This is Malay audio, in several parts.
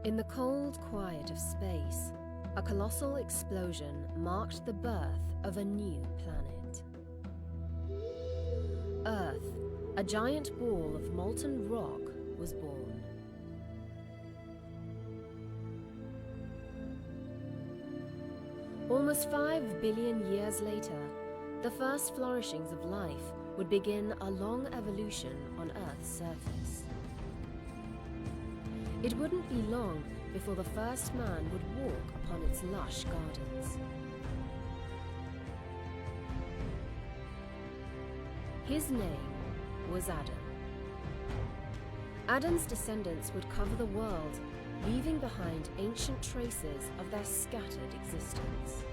In the cold quiet of space, a colossal explosion marked the birth of a new planet. Earth, a giant ball of molten rock, was born. Almost 5 billion years later, the first flourishings of life would begin a long evolution on Earth's surface. It wouldn't be long before the first man would walk upon its lush gardens. His name was Adam. Adam's descendants would cover the world, leaving behind ancient traces of their scattered existence.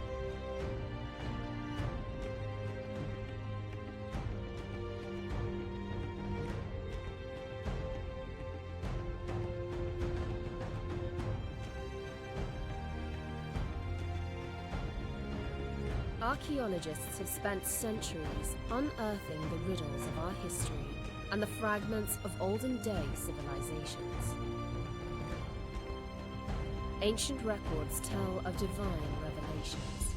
Archaeologists have spent centuries unearthing the riddles of our history and the fragments of olden-day civilizations. Ancient records tell of divine revelations.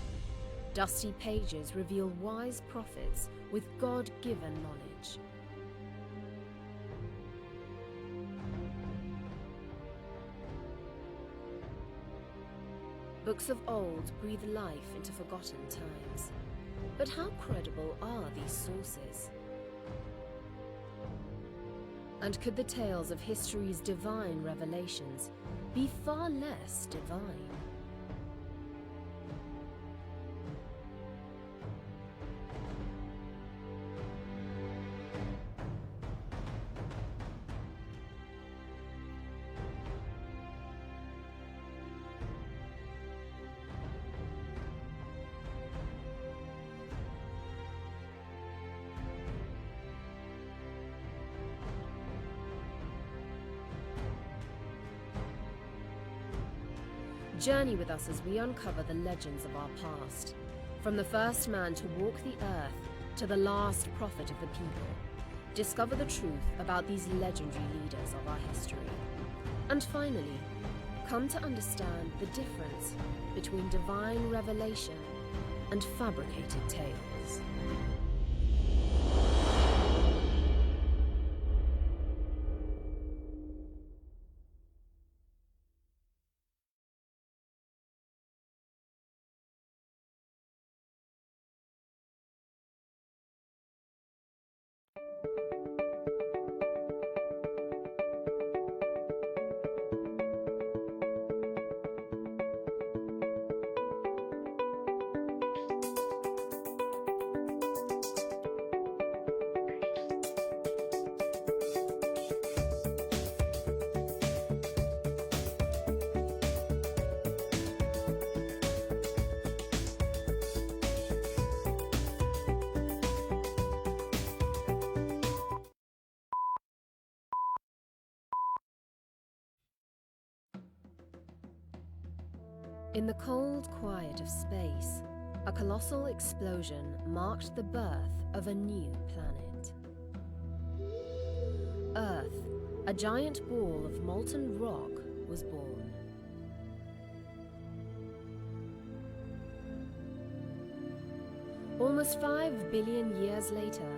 Dusty pages reveal wise prophets with God-given knowledge. Books of old breathe life into forgotten times. But how credible are these sources? And could the tales of history's divine revelations be far less divine? Journey with us as we uncover the legends of our past, from the first man to walk the earth to the last prophet of the people. Discover the truth about these legendary leaders of our history. And finally, come to understand the difference between divine revelation and fabricated tales. In the cold quiet of space, a colossal explosion marked the birth of a new planet. Earth, a giant ball of molten rock, was born. Almost 5 billion years later,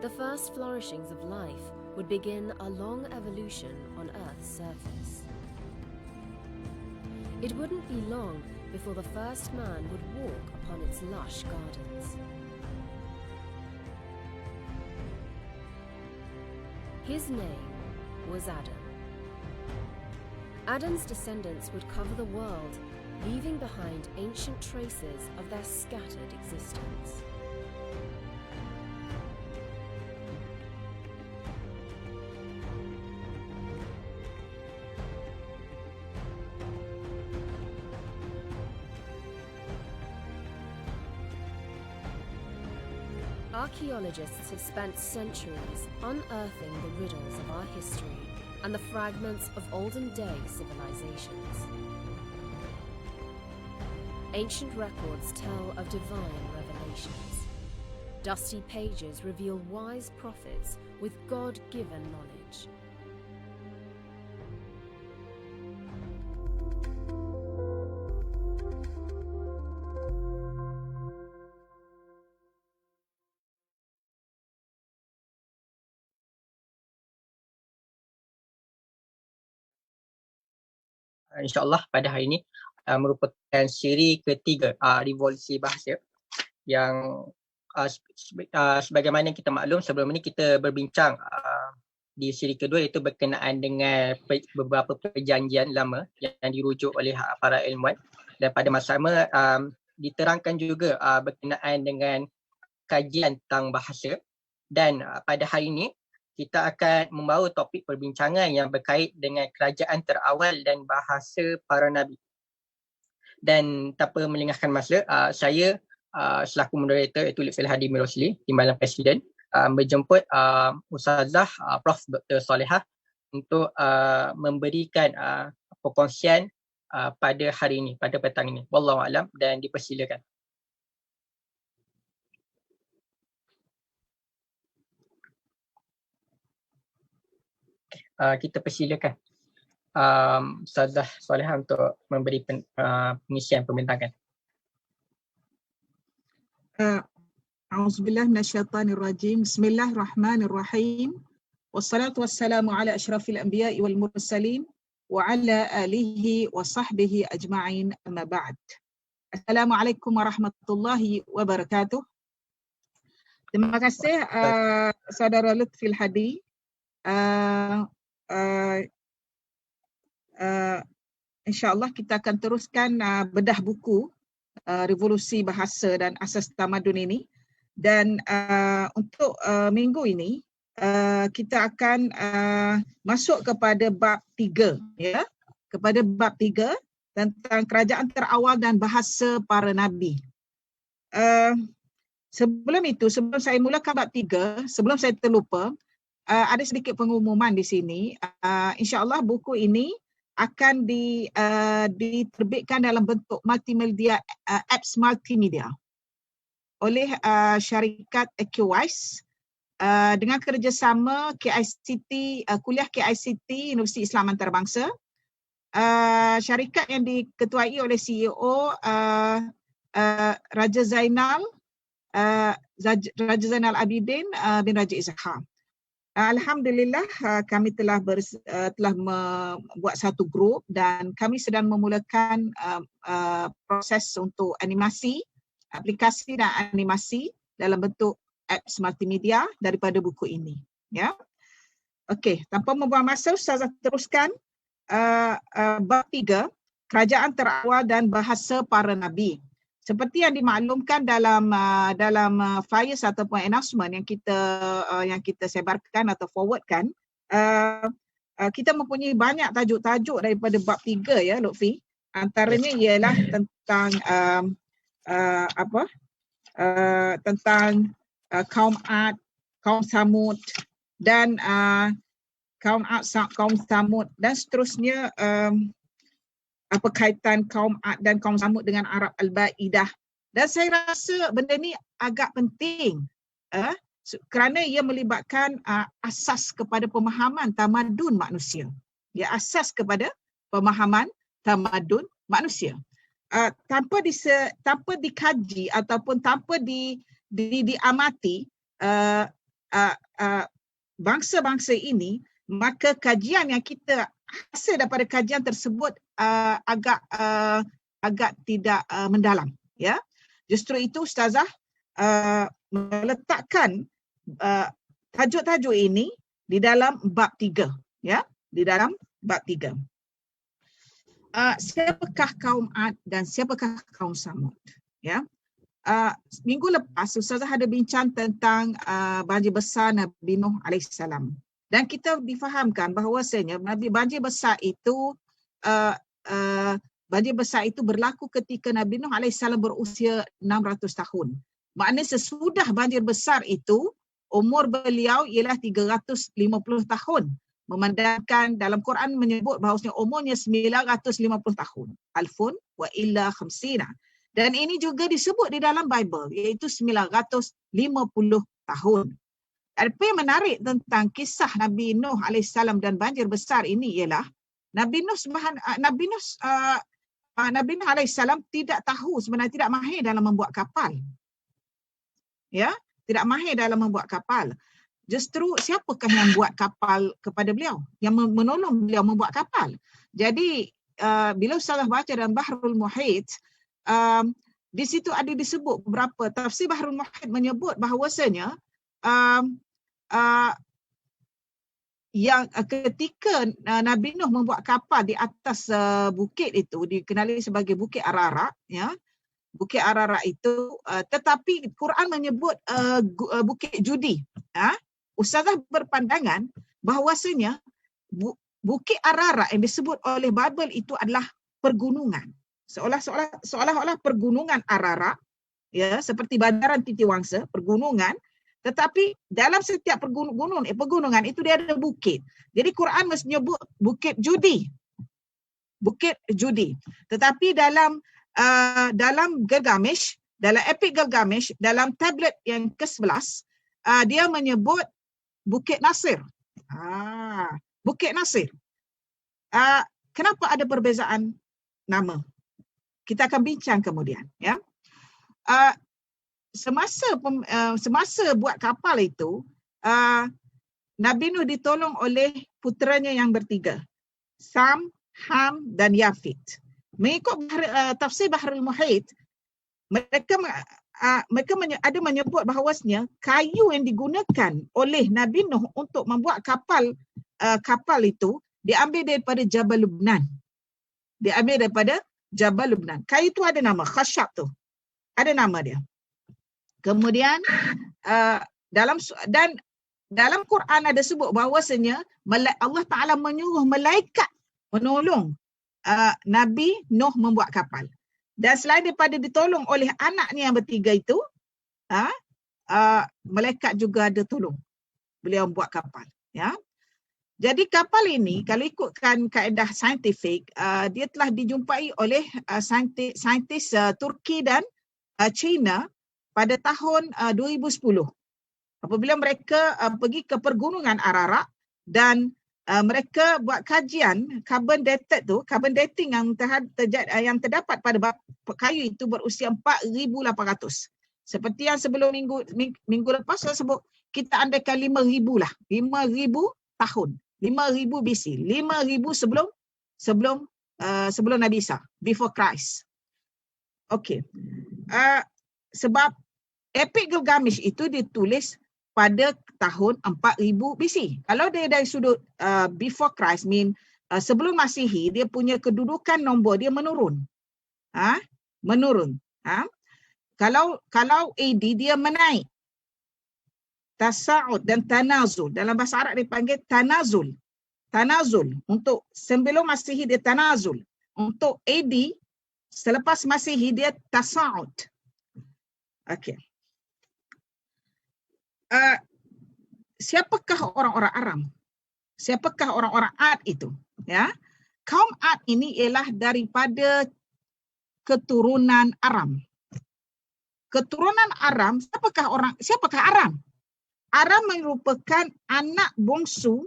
the first flourishings of life would begin a long evolution on Earth's surface. It wouldn't be long before the first man would walk upon its lush gardens. His name was Adam. Adam's descendants would cover the world, leaving behind ancient traces of their scattered existence. Archaeologists have spent centuries unearthing the riddles of our history and the fragments of olden-day civilizations. Ancient records tell of divine revelations. Dusty pages reveal wise prophets with God-given knowledge. insyaAllah pada hari ini merupakan siri ketiga revolusi bahasa yang sebagaimana kita maklum sebelum ini kita berbincang di siri kedua iaitu berkenaan dengan beberapa perjanjian lama yang dirujuk oleh para ilmuwan, dan pada masa sama diterangkan juga berkenaan dengan kajian tentang bahasa. Dan pada hari ini kita akan membawa topik perbincangan yang berkait dengan kerajaan terawal dan bahasa para nabi. Dan tanpa melengahkan masa, saya selaku moderator iaitu Lutfi Hadi Mirosli, Timbalan Presiden, menjemput Ustazah Prof. Dr. Solehah untuk memberikan perkongsian pada hari ini, pada petang ini. Wallahualam, dan dipersilakan. Kita persilakan Ustazah Solehah untuk memberi pengisian pembintangan. A'udzubillah minasyaitanirrajim. Bismillahirrahmanirrahim. Wassalatu wassalamu ala asyrafil anbiya'i wal mursalin wa ala alihi wa sahbihi ajma'in, amma ba'd. Assalamualaikum warahmatullahi wabarakatuh. Terima kasih saudara Lutfi Hadi. InsyaAllah kita akan teruskan bedah buku Revolusi Bahasa dan Asas Tamadun ini. Dan untuk minggu ini kita akan masuk kepada bab 3, ya, kepada bab 3 tentang kerajaan terawal dan bahasa para nabi. Sebelum itu, sebelum saya mulakan bab 3, sebelum saya terlupa, ada sedikit pengumuman di sini. InsyaAllah buku ini akan diterbitkan dalam bentuk multimedia, apps multimedia oleh syarikat AQWISE dengan kerjasama KICT, kuliah KICT Universiti Islam Antarabangsa. Syarikat yang diketuai oleh CEO Raja Zainal Abidin bin Raja Izhar. Alhamdulillah kami telah membuat satu grup dan kami sedang memulakan proses untuk animasi, aplikasi dan animasi dalam bentuk apps multimedia daripada buku ini, ya. Okey, tanpa membuang masa, Ustazah teruskan bab 3, kerajaan terawal dan bahasa para nabi. Seperti yang dimaklumkan dalam flyers ataupun announcement yang kita sebarkan atau forwardkan, kita mempunyai banyak tajuk-tajuk daripada bab 3, ya Lutfi. Antaranya ialah tentang tentang kaum Ad, kaum Samud dan kaum Ad, kaum Samud dan seterusnya. Apa kaitan kaum Ad dan kaum Samud dengan Arab Al-Ba'idah. Dan saya rasa benda ni agak penting kerana ia melibatkan asas kepada pemahaman tamadun manusia. Ya, asas kepada pemahaman tamadun manusia. Tanpa dikaji ataupun tanpa diamati bangsa-bangsa ini, maka kajian yang kita hasil daripada kajian tersebut agak tidak mendalam, ya. Justru itu Ustazah meletakkan tajuk-tajuk ini di dalam bab 3, ya, di dalam bab 3. Siapakah kaum Ad dan siapakah kaum Samud, ya. Minggu lepas Ustazah ada bincang tentang banjir besar Nabi Nuh alaihissalam. Dan kita difahamkan bahawasanya banjir besar itu berlaku ketika Nabi Nuh alaihissalam berusia 600 tahun. Maknanya sesudah banjir besar itu umur beliau ialah 350 tahun. Memandangkan dalam Quran menyebut bahawasanya umurnya 950 tahun. Alfun wa illa khamsina. Dan ini juga disebut di dalam Bible iaitu 950 tahun. Apa yang menarik tentang kisah Nabi Nuh alaihissalam dan banjir besar ini ialah Nabi Nuh alaihissalam tidak tahu, sebenarnya tidak mahir dalam membuat kapal. Ya, tidak mahir dalam membuat kapal. Justru siapakah yang buat kapal kepada beliau, yang menolong beliau membuat kapal. Jadi bila Ustazah baca dalam Bahrul Muhit, di situ ada disebut beberapa tafsir. Bahrul Muhit menyebut bahawasanya yang ketika Nabi Nuh membuat kapal di atas bukit itu, dikenali sebagai Bukit Ararat, ya, Bukit Ararat itu, tetapi Quran menyebut Bukit Judi. Ustazah berpandangan bahawasanya Bukit Ararat yang disebut oleh Bible itu adalah pergunungan, seolah-olah pergunungan Ararat, ya, seperti Bandaran Titiwangsa, pergunungan. Tetapi dalam setiap pegunungan itu dia ada bukit. Jadi Quran menyebut Bukit Judi. Bukit Judi. Tetapi dalam Gilgamesh, dalam Epic Gilgamesh, dalam tablet yang ke-11, dia menyebut Bukit Nasir. Bukit Nasir. Kenapa ada perbezaan nama? Kita akan bincang kemudian, ya. Semasa buat kapal itu, Nabi Nuh ditolong oleh puteranya yang bertiga, Sam, Ham dan Yafit. Mengikut tafsir Bahrul Muhit, mereka ada menyebut bahawasanya kayu yang digunakan oleh Nabi Nuh untuk membuat kapal itu diambil daripada Jabal Lubnan. Kayu itu ada nama, khashab tu. Ada nama dia. Kemudian dalam Quran ada sebut bahawasanya Allah Ta'ala menyuruh malaikat menolong Nabi Nuh membuat kapal. Dan selain daripada ditolong oleh anaknya yang bertiga itu, malaikat juga ada tolong beliau membuat kapal. Ya. Jadi kapal ini kalau ikutkan kaedah saintifik, dia telah dijumpai oleh saintis Turki dan China pada tahun 2010 apabila mereka pergi ke pergunungan Ararat dan mereka buat kajian carbon dating yang terdapat pada kayu itu berusia 4,800. Seperti yang sebelum minggu lepas saya sebut, kita andaikan 5,000 lah, 5,000 tahun, 5,000 BC, 5,000 sebelum Nabi Isa, before Christ. Okey. Sebab Epic Gilgamesh itu ditulis pada tahun 4,000 BC. Kalau dia dari sudut before Christ, sebelum Masihi, dia punya kedudukan nombor dia menurun. Menurun. Kalau AD dia menaik. Tasa'ud dan tanazul. Dalam bahasa Arab dipanggil tanazul. Tanazul. Untuk sebelum Masihi dia tanazul. Untuk AD, selepas Masihi dia tasa'ud. Okey. Siapakah orang-orang Aram? Siapakah orang-orang Ad itu? Ya, kaum Ad ini ialah daripada keturunan Aram. Keturunan Aram, siapakah Aram? Aram merupakan anak bongsu,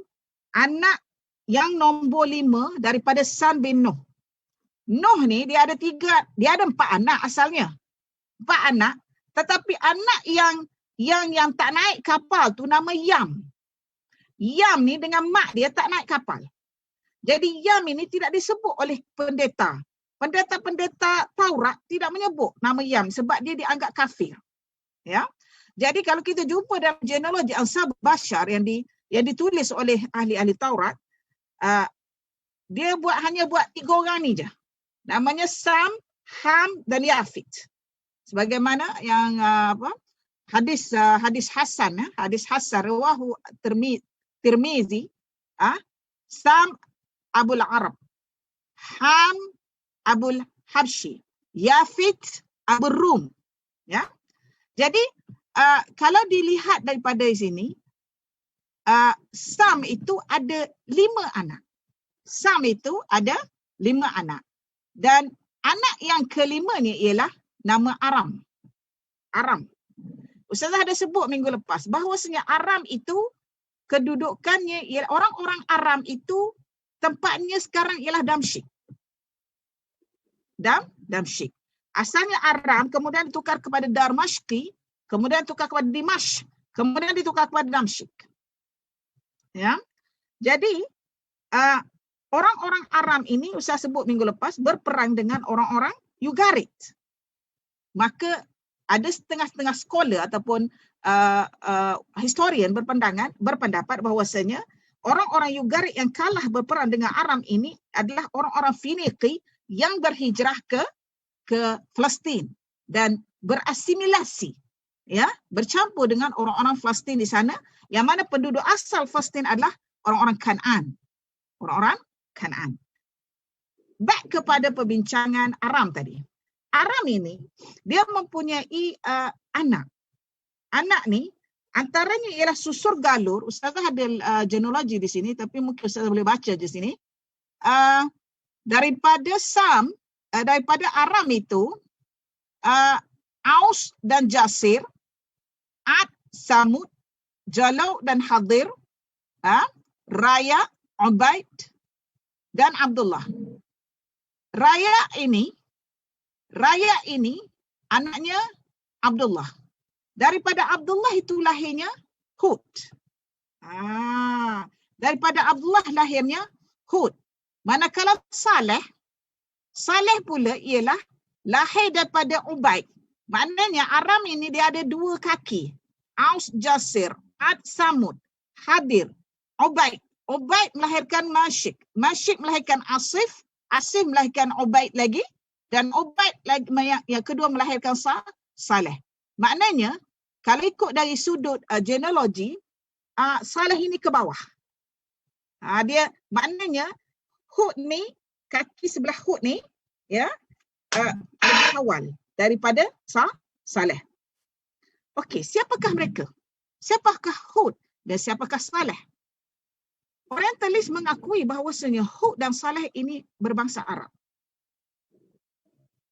anak yang nombor 5 daripada Sam bin Nuh. Nuh ni dia ada 4 anak asalnya. 4 anak, tetapi anak yang tak naik kapal tu nama Yam. Yam ni dengan mak dia tak naik kapal. Jadi Yam ini tidak disebut oleh pendeta. Pendeta-pendeta Taurat tidak menyebut nama Yam sebab dia dianggap kafir. Ya. Jadi kalau kita jumpa dalam genealogi Ansab Bashar yang ditulis oleh ahli-ahli Taurat, dia hanya buat 3 orang ni je. Namanya Sam, Ham dan Yafit. Sebagaimana yang hadis Hasan, hadis Hasan rawahu Tirmizi, Sam Abul Arab, Ham Abul Habshi, Yafit Abul Rum. Ya. Jadi kalau dilihat daripada sini, Sam itu ada 5 anak. Sam itu ada 5 anak. Dan anak yang kelimanya ialah nama Aram. Aram. Ustazah ada sebut minggu lepas bahawasanya Aram itu kedudukannya ialah orang-orang Aram itu tempatnya sekarang ialah Damsyik. Damsyik. Asalnya Aram kemudian ditukar kepada Darmashqi, kemudian ditukar kepada Dimash, kemudian ditukar kepada Damsyik. Ya. Jadi orang-orang Aram ini, Ustaz sebut minggu lepas, berperang dengan orang-orang Ugarit. Maka ada setengah-setengah scholar ataupun historian berpendapat bahawasanya orang-orang Ugarit yang kalah berperang dengan Aram ini adalah orang-orang Finiqi yang berhijrah ke Palestin dan berasimilasi, ya, bercampur dengan orang-orang Palestin di sana, yang mana penduduk asal Palestin adalah orang-orang Kan'an. Orang-orang Kan'an. Back kepada perbincangan Aram tadi. Aram ini dia mempunyai anak. Anak ni antaranya ialah susur galur. Ustazah ada genealogi di sini, tapi mungkin Ustazah boleh baca di sini. Daripada daripada Aram itu, Aus dan Jasir, Ad, Samud, Jalau dan Hadir, Raya, Ubaid dan Abdullah. Raya ini anaknya Abdullah. Daripada Abdullah itu lahirnya Hud. Daripada Abdullah lahirnya Hud. Manakala Saleh pula ialah lahir daripada Ubaid. Maknanya Aram ini dia ada dua kaki. Aus, Jasir, Ad, Samud, Hadir, Ubaid. Ubaid melahirkan Masyik. Masyik melahirkan Asif. Asif melahirkan Ubaid lagi. Dan Ubaid yang kedua melahirkan Saleh. Maknanya, kalau ikut dari sudut genealogi, Saleh ini ke bawah. Dia maknanya Hud ni, kaki sebelah Hud ni, ya, lebih awal daripada Saleh. Okey, siapakah mereka? Siapakah Hud dan siapakah Saleh? Orientalis mengakui bahawasanya Hud dan Saleh ini berbangsa Arab.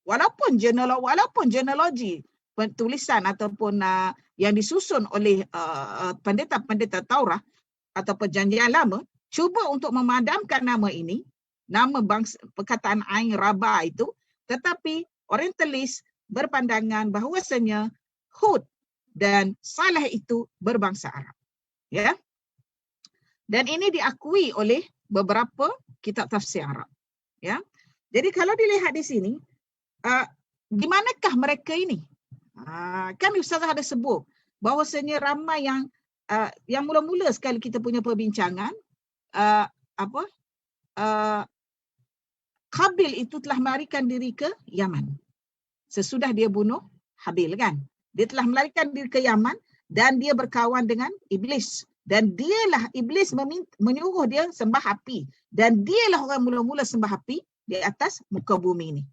Walaupun genealogi tulisan ataupun yang disusun oleh pendeta-pendeta Taurah atau perjanjian lama cuba untuk memadamkan nama ini, nama bangsa, perkataan Ain Raba itu, tetapi Orientalis berpandangan bahawasanya Hud dan Saleh itu berbangsa Arab. Ya. Dan ini diakui oleh beberapa kitab tafsir Arab. Ya. Jadi kalau dilihat di sini, di manakah mereka ini? Kan Ustazah ada sebut bahawasanya ramai yang mula-mula sekali kita punya perbincangan, Qabil itu telah melarikan diri ke Yaman. Sesudah dia bunuh Habil, kan? Dia telah melarikan diri ke Yaman dan dia berkawan dengan Iblis. Dan dialah Iblis menyuruh dia sembah api. Dan dialah orang mula-mula sembah api di atas muka bumi ini.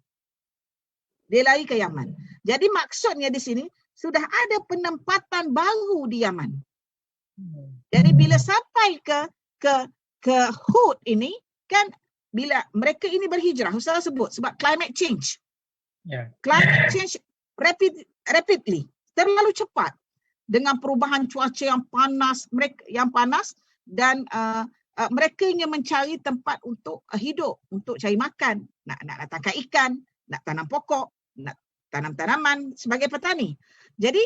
Dia lari ke Yaman. Jadi maksudnya di sini sudah ada penempatan baru di Yaman. Jadi bila sampai ke Hud ini, kan bila mereka ini berhijrah, Ustaz sebut sebab climate change. Climate change rapidly, terlalu cepat dengan perubahan cuaca yang panas dan mereka ingin mencari tempat untuk hidup, untuk cari makan, nak tangkap ikan, nak tanam pokok, nak tanam tanaman sebagai petani. Jadi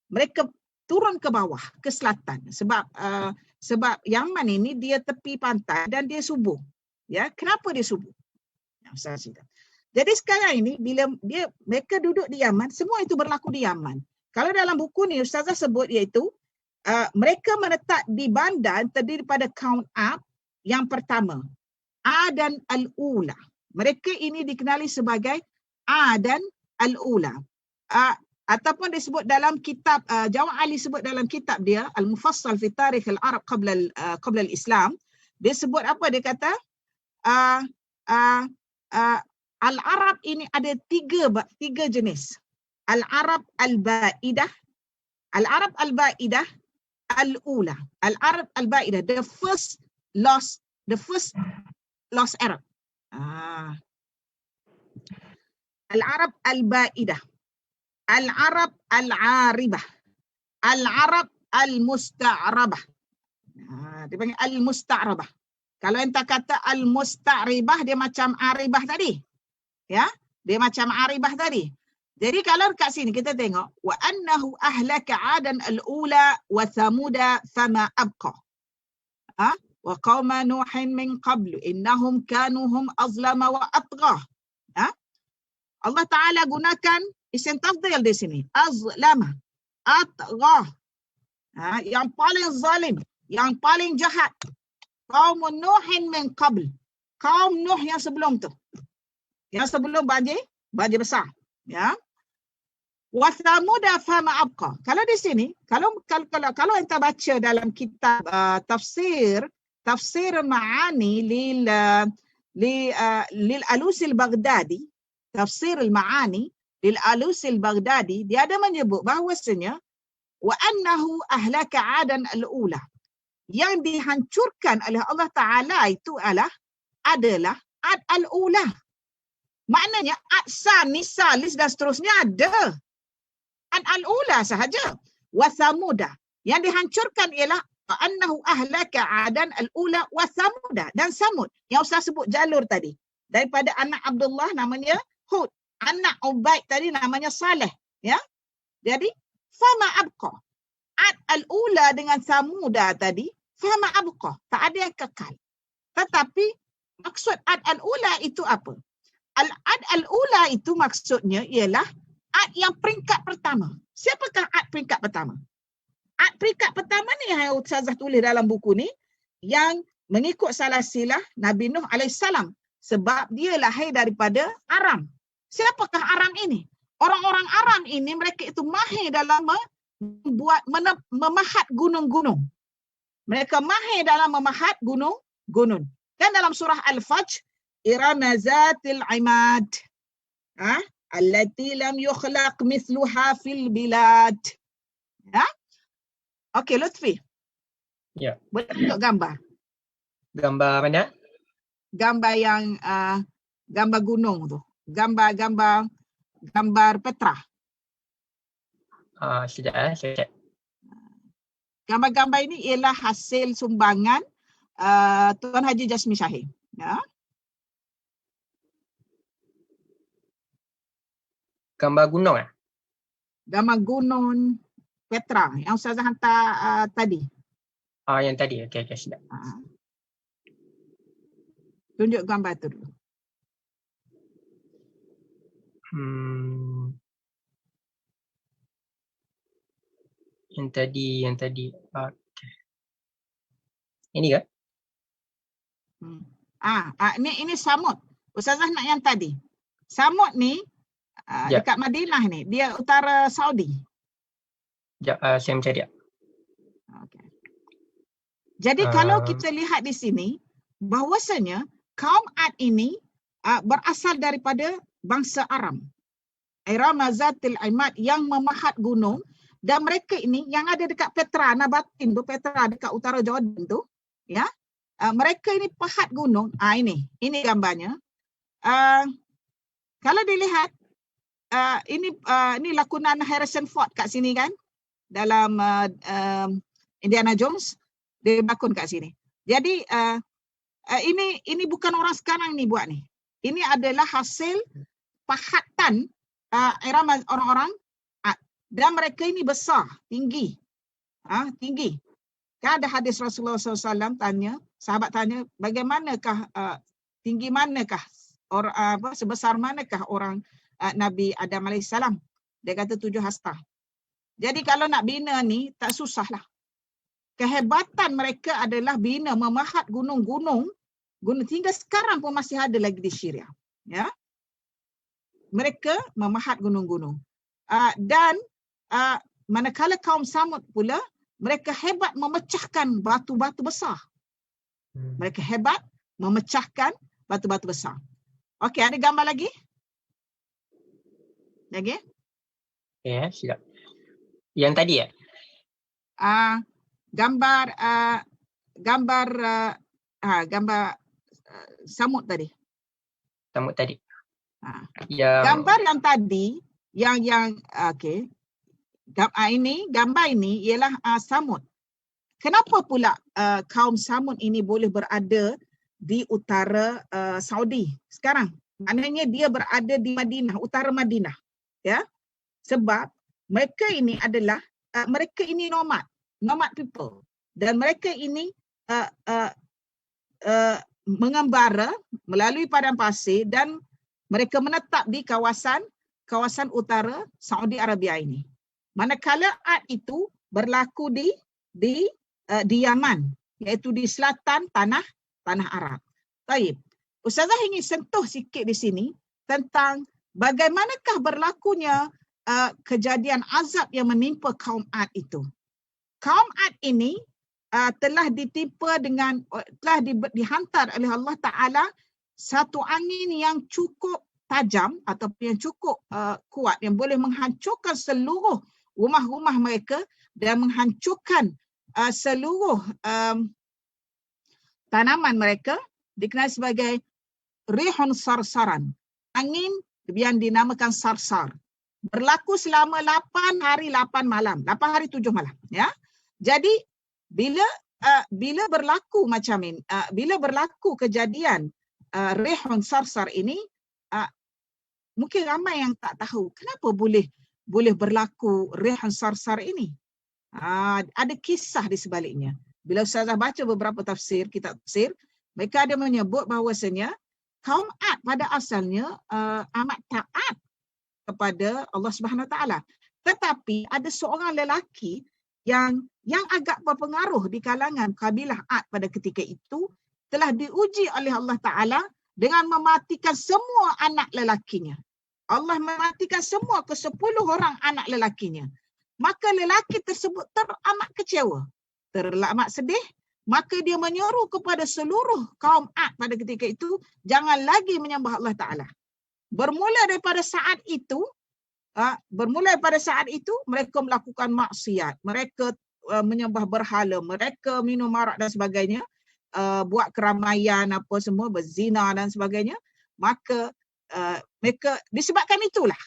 mereka turun ke bawah, ke selatan sebab Yaman ini dia tepi pantai dan dia subur. Ya, kenapa dia subur? Jadi sekarang ini bila mereka duduk di Yaman, semua itu berlaku di Yaman. Kalau dalam buku ni Ustazah sebut iaitu mereka menetap di bandar terdiri pada kaum Ab yang pertama, Adan al-Ula. Mereka ini dikenali sebagai Adan al-Ula. Ataupun disebut dalam kitab Jawad Ali sebut dalam kitab dia Al-Mufassal fi Tarikh al-Arab qabla al-Islam, dia sebut apa? Dia kata Al-Arab ini ada tiga jenis. Al-Arab al-Ba'idah, Al-Arab al-Ba'idah, Al-Ula. Al-Arab al-Ba'idah, the first lost Arab. Al-Arab al-Ba'idah, Al-Arab al-Aribah, Al-Arab al-Musta'rabah. Dia panggil al-Musta'rabah. Kalau entah kata al-Musta'ribah, dia macam Aribah tadi. Ya, dia macam Aribah tadi. Jadi kalau kat sini kita tengok wa annahu ahlaka 'adan al-ula wa thamuda fama abqa. wa qauma nuhin min qablu innahum kanu hum azlama wa atgha. Allah Ta'ala gunakan isim tafdhil di sini. Azlama, atgha. Yang paling zalim, yang paling jahat. Qaum nuhin min qabl. Kaum Nuh yang sebelum tu. Yang sebelum banjir besar. Ya. Wa thamuda fama abqa. Kalau di sini, kalau anda baca dalam kitab tafsir Ma'ani lil Alusi al-Baghdadi, tafsir al-Ma'ani lil Alusi al-Baghdadi, dia ada menyebut bahawasanya wa annahu ahlaka 'adan al-ula. Yang dihancurkan oleh Allah Ta'ala itu adalah Ad al-ula. Maknanya Ad Sani, Salis dan seterusnya ada. Ad al-ula sahaja. Wa Thamuda. Yang dihancurkan ialah annahu ahlaka 'adan al-ula wa Thamuda. Dan Samud. Yang Ustaz sebut jalur tadi. Daripada anak Abdullah namanya Hud. Anak Ubaid tadi namanya Saleh. Ya. Jadi, fama abqa. Ad al-ula dengan Thamuda tadi, fama abqa. Tak ada yang kekal. Tetapi, maksud Ad al-ula itu apa? Ad al-ula itu maksudnya ialah Ad yang peringkat pertama. Siapakah Ad peringkat pertama? Ad peringkat pertama ni yang Ustazah tulis dalam buku ni, yang mengikut salasilah Nabi Nuh AS. Sebab dia lahir daripada Aram. Siapakah Aram ini? Orang-orang Aram ini, mereka itu mahir dalam memahat gunung-gunung. Mereka mahir dalam memahat gunung-gunung. Dan dalam surah Al-Fajr, Irama zatil imad. Allati lam yukhlaq mithluha fil bilad. Ya? Okey, Lutfi. Ya. Boleh tunjuk gambar. Gambar mana? Gambar yang gambar gunung tu. Gambar Petra. Sekejap saya cek. Gambar-gambar ini ialah hasil sumbangan Tuan Haji Jasmi Syahir. Ya. Gambar gunung Gambar gunung Petra yang Ustazah hantar tadi. Yang tadi. Okey, sedap. Tunjuk gambar tu dulu. Yang tadi. Okey. Ini kan? Ini Samud. Ustazah nak yang tadi. Samud ni dekat Madinah ni, dia utara Saudi. Saya mencari. Okay. Jadi kalau kita lihat di sini, bahawasanya kaum Ad ini berasal daripada bangsa Aram. Irama zatil imad, yang memahat gunung, dan mereka ini yang ada dekat Petra, Nabatin tu, Petra dekat utara Jordan tu, ya. Mereka ini pahat gunung. Ini gambarnya. Kalau dilihat, ini lakonan Harrison Ford kat sini kan, dalam Indiana Jones, dia berlakon kat sini. Jadi ini bukan orang sekarang ni buat ni. Ini adalah hasil pahatan era orang-orang, dan mereka ini besar, tinggi. Tinggi. Kan ada hadis Rasulullah SAW tanya, sahabat tanya, bagaimanakah tinggi manakah sebesar manakah orang Nabi Adam AS? Dia kata 7 hasta. Jadi kalau nak bina ni tak susahlah. Kehebatan mereka adalah bina memahat gunung-gunung, hingga sekarang pun masih ada lagi di Syria. Ya, mereka memahat gunung-gunung. Dan manakala kaum Samud pula, mereka hebat memecahkan batu-batu besar. Mereka hebat memecahkan batu-batu besar. Okey, ada gambar lagi? Lagi? Ya, silap. Yang tadi ya? Gambar Samud tadi. Samud tadi. Gambar yang tadi, yang okey. Gambar ini ialah Samud. Kenapa pula kaum Samud ini boleh berada di utara Saudi sekarang? Maknanya dia berada di Madinah, utara Madinah. Ya. Sebab mereka ini adalah nomad people, dan mereka ini mengembara melalui padang pasir dan mereka menetap di kawasan utara Saudi Arabia ini. Manakala Ad itu berlaku di Yaman, iaitu di selatan tanah Arab. Baik. Ustazah ingin sentuh sikit di sini tentang bagaimanakah berlakunya kejadian azab yang menimpa kaum Ad itu. Kaum Ad ini telah dihantar oleh Allah Ta'ala satu angin yang cukup tajam ataupun yang cukup kuat yang boleh menghancurkan seluruh rumah-rumah mereka dan menghancurkan seluruh tanaman mereka, dikenal sebagai rihun sarsaran, angin yang dinamakan sarsar. Berlaku selama 8 hari 8 malam, 8 hari 7 malam, ya. Jadi bila berlaku macam ini, bila berlaku kejadian rihun sarsar ini, mungkin ramai yang tak tahu kenapa boleh berlaku rihun sarsar ini. Ada kisah di sebaliknya. Bila Ustazah baca beberapa kitab tafsir, mereka ada menyebut bahawasanya kaum Ad pada asalnya amat taat kepada Allah Subhanahu Wa Taala. Tetapi ada seorang lelaki yang agak berpengaruh di kalangan kabilah Ad pada ketika itu telah diuji oleh Allah Ta'ala dengan mematikan semua anak lelakinya. Allah mematikan semua ke-10 orang anak lelakinya. Maka lelaki tersebut teramat kecewa, teramat sedih. Maka dia menyuruh kepada seluruh kaum Ad pada ketika itu, jangan lagi menyembah Allah Ta'ala. Bermula daripada saat itu, mereka melakukan maksiat, mereka menyembah berhala, mereka minum arak dan sebagainya, buat keramaian apa semua, berzina dan sebagainya. Maka mereka disebabkan itulah,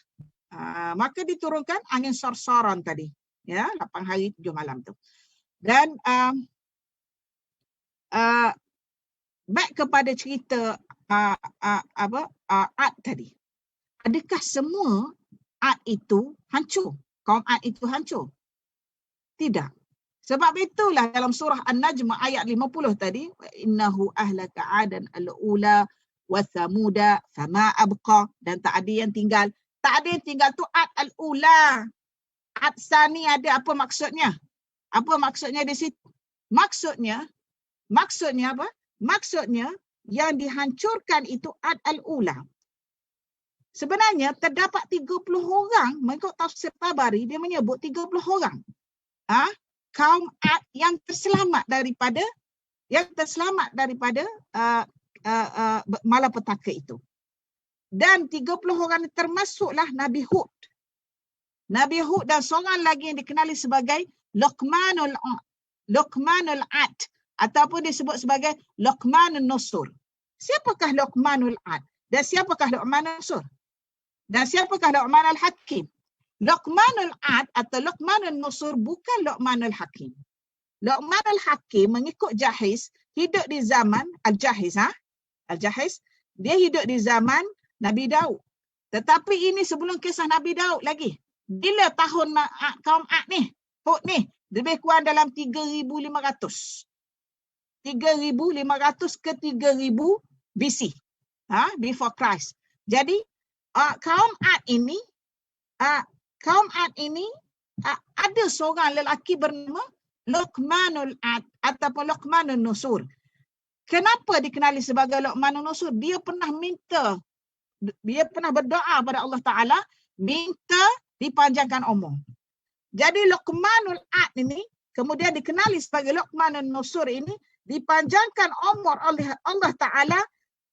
maka diturunkan angin sarsaran tadi, ya, 8 hari 7 malam tu. Dan back kepada cerita Ad tadi. Adakah semua Ad itu hancur? Kaum Ad itu hancur? Tidak. Sebab itulah dalam surah An-Najm ayat 50 tadi, innahu ahlaka adan al-ula wa thamuda fama abqa, dan tak ada yang tinggal. Tak ada yang tinggal tu Ad al-ula. Ad sani ada apa maksudnya? Apa maksudnya di situ? Maksudnya apa? Maksudnya yang dihancurkan itu Ad al-ula. Sebenarnya terdapat 30 orang, mengikut tafsir Tabari, dia menyebut 30 orang. Kaum Ad yang terselamat daripada malapetaka itu. Dan 30 orang termasuklah Nabi Hud. Nabi Hud dan seorang lagi yang dikenali sebagai Luqmanul Ad, ataupun disebut sebagai Luqmanun Nusur. Siapakah Luqmanul Ad? Dan siapakah Luqmanun Nusur? Dan siapakah Luqmanul Hakim? Luqmanul Ad atau Luqmanun Nusur bukan Luqmanul Hakim. Luqmanul Hakim mengikut Jahiz hidup di zaman Al-Jahiz. Al-Jahiz, dia hidup di zaman Nabi Daud. Tetapi ini sebelum kisah Nabi Daud lagi. Bila tahun kaum Ad ni, Hud ni, lebih kurang dalam 3,500. 3,500 ke 3,000 BC. Before Christ. Jadi kaum Ad ini ada seorang lelaki bernama Luqmanul Ad ataupun Luqmanun Nusur. Kenapa dikenali sebagai Luqmanun Nusur? Dia pernah berdoa pada Allah Ta'ala, minta dipanjangkan umur. Jadi Luqmanul Ad ini kemudian dikenali sebagai Luqmanun Nusur ini dipanjangkan umur oleh Allah Ta'ala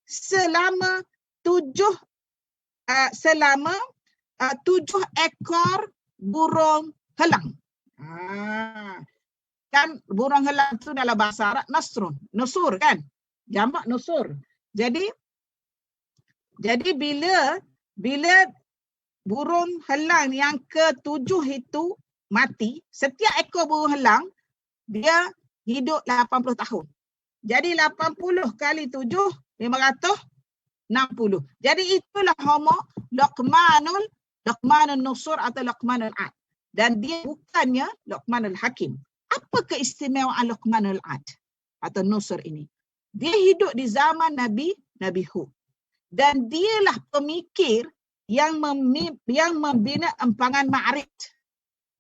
selama 7 ekor burung helang. Kan burung helang itu dalam bahasa Arab nusur kan? Jamak nusur. Jadi bila burung helang yang ke-7 itu mati, setiap ekor burung helang dia hidup 80 tahun. Jadi 80 kali 7, 560. Jadi itulah homo Luqmanun Nusur atau Luqmanul Ad. Dan dia bukannya Luqmanul Hakim. Apa keistimewaan Luqmanul Ad atau Nusur ini? Dia hidup di zaman Nabi Hud. Dan dialah pemikir yang membina empangan Ma'rid.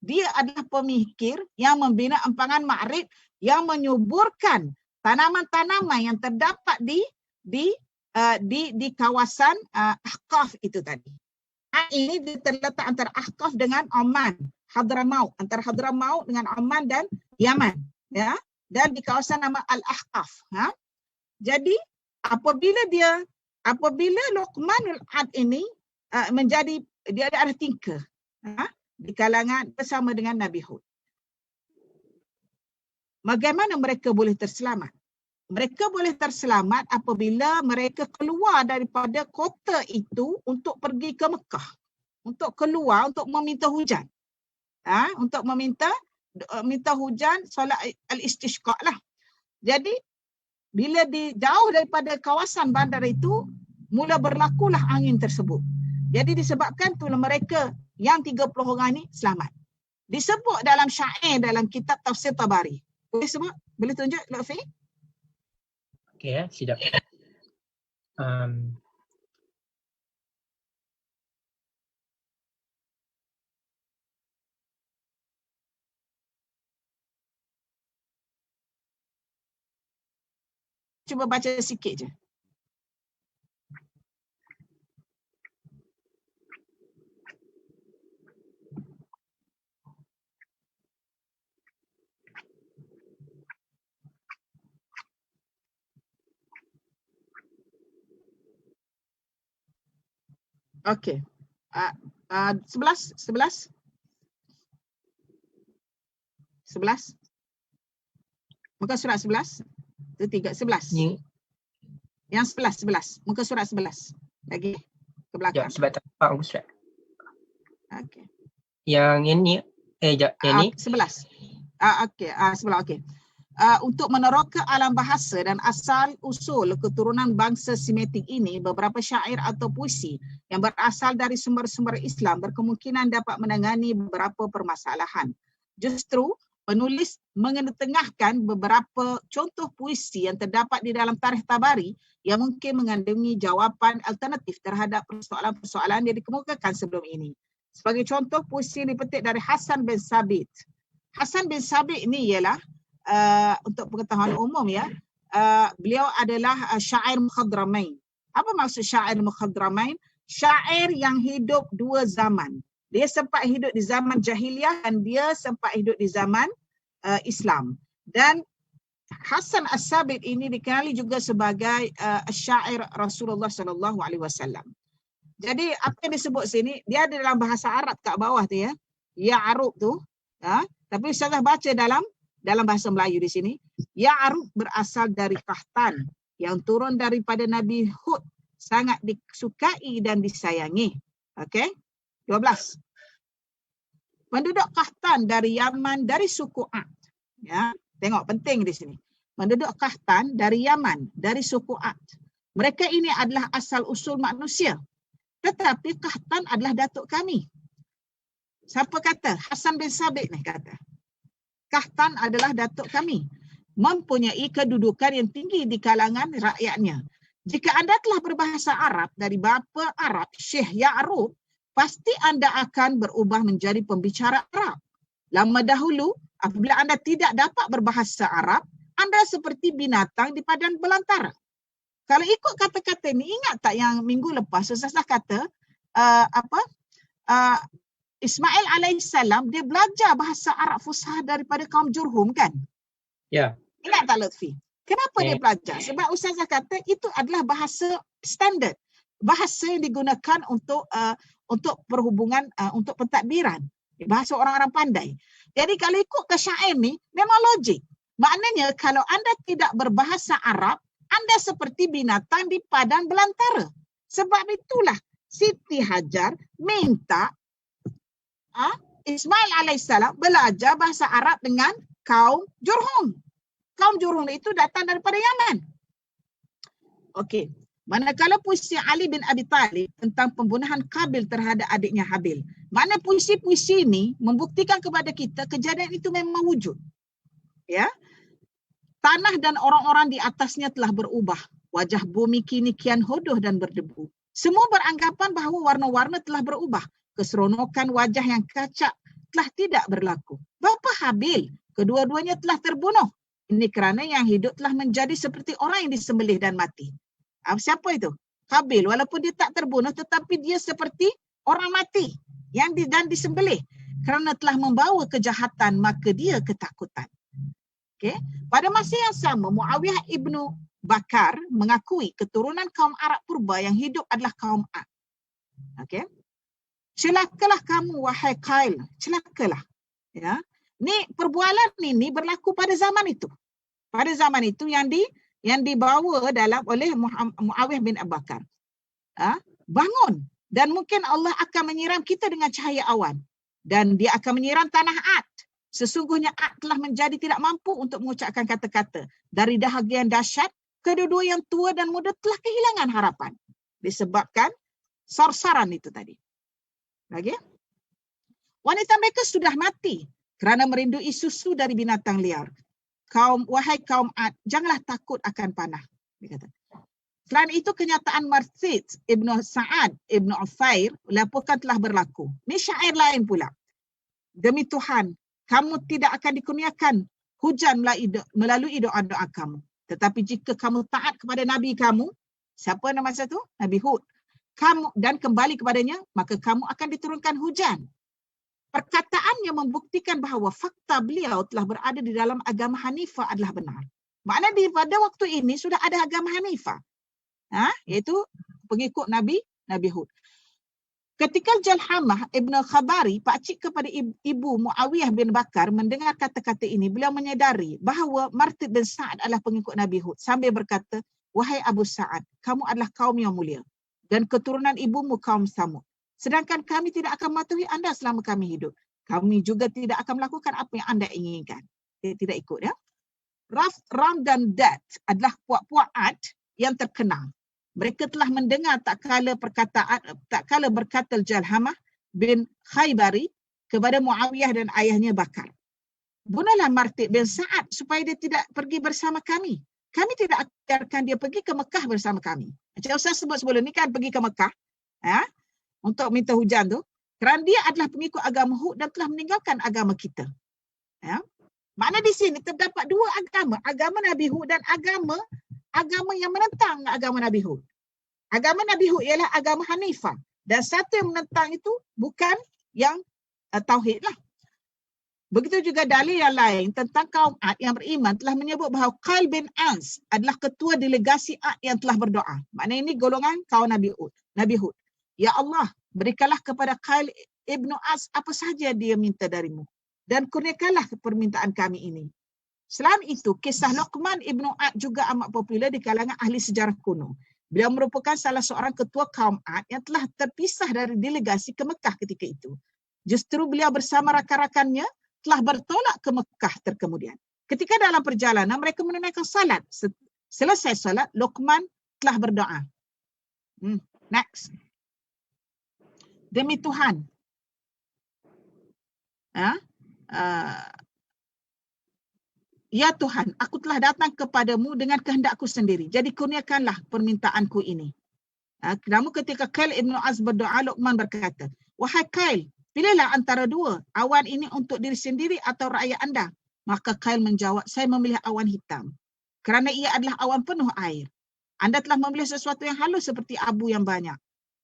Dia adalah pemikir yang membina empangan Ma'rid yang menyuburkan tanaman-tanaman yang terdapat di kawasan Ahqaf itu tadi. Ini terletak antara Ahqaf dengan Oman, Hadramaut, antara Hadramaut dengan Oman dan Yaman, ya, dan di kawasan nama Al-Ahqaf. Jadi apabila Luqmanul Ad ini dia ada thinker di kalangan bersama dengan Nabi Hud. Bagaimana mereka boleh terselamat? Mereka boleh terselamat apabila mereka keluar daripada kota itu untuk pergi ke Mekah. Untuk keluar, untuk meminta hujan. Untuk minta hujan, solat al-istisqa lah. Jadi, bila jauh daripada kawasan bandar itu, mula berlakulah angin tersebut. Jadi disebabkan itulah mereka yang 30 orang ini selamat. Disebut dalam syair dalam kitab Tafsir Tabari. Boleh sebut? Boleh tunjuk, Lutfi? Okey, sedap. Cuba baca sikit je. Okey. 11. Muka surat 11. Itu 11. Yang 11. Muka surat 11. Lagi ke belakang. Ya, sebab tak nampak Ustaz. Okey. Yang ini yang ni 11. Okey, sebelah okey. Untuk meneroka alam bahasa dan asal usul keturunan bangsa Semitik ini, beberapa syair atau puisi yang berasal dari sumber-sumber Islam berkemungkinan dapat menangani beberapa permasalahan. Justru penulis mengetengahkan beberapa contoh puisi yang terdapat di dalam tarikh Tabari yang mungkin mengandungi jawapan alternatif terhadap persoalan-persoalan yang dikemukakan sebelum ini. Sebagai contoh, puisi yang dipetik dari Hasan bin Sabit. Hasan bin Sabit ini ialah untuk pengetahuan umum, ya, beliau adalah syair Mukhadramain. Apa maksud syair Mukhadramain? Syair yang hidup dua zaman. Dia sempat hidup di zaman jahiliyah dan dia sempat hidup di zaman Islam. Dan Hasan As-Sabit ini dikenali juga sebagai syair Rasulullah sallallahu alaihi wasallam. Jadi apa yang disebut sini, dia ada dalam bahasa Arab kat bawah tu, ya. Ya'rub tu, tapi Ustazah baca dalam bahasa Melayu di sini. Ya'rub berasal dari Kahtan yang turun daripada Nabi Hud, sangat disukai dan disayangi. Okey. 12. Penduduk Kahtan dari Yaman dari suku Ad. Ya, tengok penting di sini. Penduduk Kahtan dari Yaman dari suku Ad. Mereka ini adalah asal usul manusia. Tetapi Kahtan adalah datuk kami. Siapa kata? Hasan bin Sabit ni kata. Kahtan adalah datuk kami. Mempunyai kedudukan yang tinggi di kalangan rakyatnya. Jika anda telah berbahasa Arab dari bapa Arab, Syekh Ya'rub, pasti anda akan berubah menjadi pembicara Arab. Lama dahulu, apabila anda tidak dapat berbahasa Arab, anda seperti binatang di padang belantara. Kalau ikut kata-kata ni, ingat tak yang minggu lepas Ustazah kata Ismail alaihissalam dia belajar bahasa Arab Fusha daripada kaum Jurhum, kan? ya. Ingat tak Lutfi? Kenapa dia belajar? Sebab Ustazah kata itu adalah bahasa standard. Bahasa yang digunakan untuk perhubungan, untuk pentadbiran. Bahasa orang-orang pandai. Jadi kalau ikut ke syair ni, memang logik. Maknanya kalau anda tidak berbahasa Arab, anda seperti binatang di padang belantara. Sebab itulah Siti Hajar minta Ismail alaihissalam belajar bahasa Arab dengan kaum Jurhum. Kaum Jurhum itu datang daripada Yaman. Okey. Manakala puisi Ali bin Abi Talib tentang pembunuhan Qabil terhadap adiknya Habil. Mana puisi-puisi ini membuktikan kepada kita kejadian itu memang wujud. Ya. Tanah dan orang-orang di atasnya telah berubah. Wajah bumi kini kian hodoh dan berdebu. Semua beranggapan bahawa warna-warna telah berubah. Keseronokan wajah yang kacak telah tidak berlaku. Bapa Habil, kedua-duanya telah terbunuh. Ini kerana yang hidup telah menjadi seperti orang yang disembelih dan mati. Siapa itu? Habil, walaupun dia tak terbunuh tetapi dia seperti orang mati dan disembelih. Kerana telah membawa kejahatan, maka dia ketakutan. Okay. Pada masa yang sama, Muawiyah ibnu Bakar mengakui keturunan kaum Arab purba yang hidup adalah kaum Ad. Okay. Celakalah kamu, wahai Qail. Celakalah. Ya. Ni perbualan ini berlaku pada zaman itu. Pada zaman itu yang dibawa oleh Muawiyah bin Abu Bakar. Bangun. Dan mungkin Allah akan menyiram kita dengan cahaya awan. Dan dia akan menyiram tanah Ad. Sesungguhnya Ad telah menjadi tidak mampu untuk mengucapkan kata-kata. Dari dahaga yang dahsyat, kedua-dua yang tua dan muda telah kehilangan harapan. Disebabkan sarsaran itu tadi. Lagi? Wanita mereka sudah mati kerana merindui susu dari binatang liar. Wahai kaum Ad, janganlah takut akan panah. Dia kata. Selain itu, kenyataan Marthid Ibn Sa'ad Ibn Ufair laporkan telah berlaku. Ini syair lain pula. Demi Tuhan, kamu tidak akan dikurniakan hujan melalui doa-doa kamu. Tetapi jika kamu taat kepada Nabi kamu, siapa nama satu? Nabi Hud. Dan kembali kepadanya, maka kamu akan diturunkan hujan. Perkataannya membuktikan bahawa fakta beliau telah berada di dalam agama Hanifah adalah benar. Maknanya pada waktu ini sudah ada agama Hanifah. Iaitu pengikut Nabi Hud. Ketika Jalhamah Ibn Khabari, pakcik kepada ibu Muawiyah bin Bakar, mendengar kata-kata ini, beliau menyadari bahawa Marthid bin Sa'ad adalah pengikut Nabi Hud. Sambil berkata, wahai Abu Sa'ad, kamu adalah kaum yang mulia. Dan keturunan ibumu kaum Samud. Sedangkan kami tidak akan mematuhi anda selama kami hidup. Kami juga tidak akan melakukan apa yang anda inginkan. Dia tidak ikut. Ya? Raf, Ram dan Dat adalah puak-puak Ad yang terkenal. Mereka telah mendengar tak kala berkata Jalhamah bin Khaybari kepada Muawiyah dan ayahnya Bakar. Bunuhlah Marthid bin Sa'ad supaya dia tidak pergi bersama kami. Kami tidak akan dia pergi ke Mekah bersama kami. Macam Ustaz sebut sebelum ni kan pergi ke Mekah untuk minta hujan tu. Kerana dia adalah pengikut agama Hud dan telah meninggalkan agama kita. Makna di sini terdapat dua agama. Agama Nabi Hud dan agama yang menentang agama Nabi Hud. Agama Nabi Hud ialah agama Hanifah. Dan satu yang menentang itu bukan yang Tauhid lah. Begitu juga dalil yang lain tentang kaum Ad yang beriman telah menyebut bahawa Qail bin Ans adalah ketua delegasi Ad yang telah berdoa. Maknanya ini golongan kaum Nabi Hud. Ya Allah, berikanlah kepada Qail ibnu As apa sahaja dia minta darimu. Dan kurniakanlah permintaan kami ini. Selain itu, kisah Luqman ibnu Ad juga amat popular di kalangan ahli sejarah kuno. Beliau merupakan salah seorang ketua kaum Ad yang telah terpisah dari delegasi ke Mekah ketika itu. Justru beliau bersama rakan-rakannya telah bertolak ke Mekah terkemudian. Ketika dalam perjalanan, mereka menunaikan salat. Selesai salat, Luqman telah berdoa. Next. Demi Tuhan. Ya Tuhan, aku telah datang kepadamu dengan kehendakku sendiri. Jadi kurniakanlah permintaanku ini. Namun ketika Qail ibn Az berdoa, Luqman berkata, wahai Qail, pilihlah antara dua, awan ini untuk diri sendiri atau rakyat anda. Maka Qail menjawab, saya memilih awan hitam. Kerana ia adalah awan penuh air. Anda telah memilih sesuatu yang halus seperti abu yang banyak.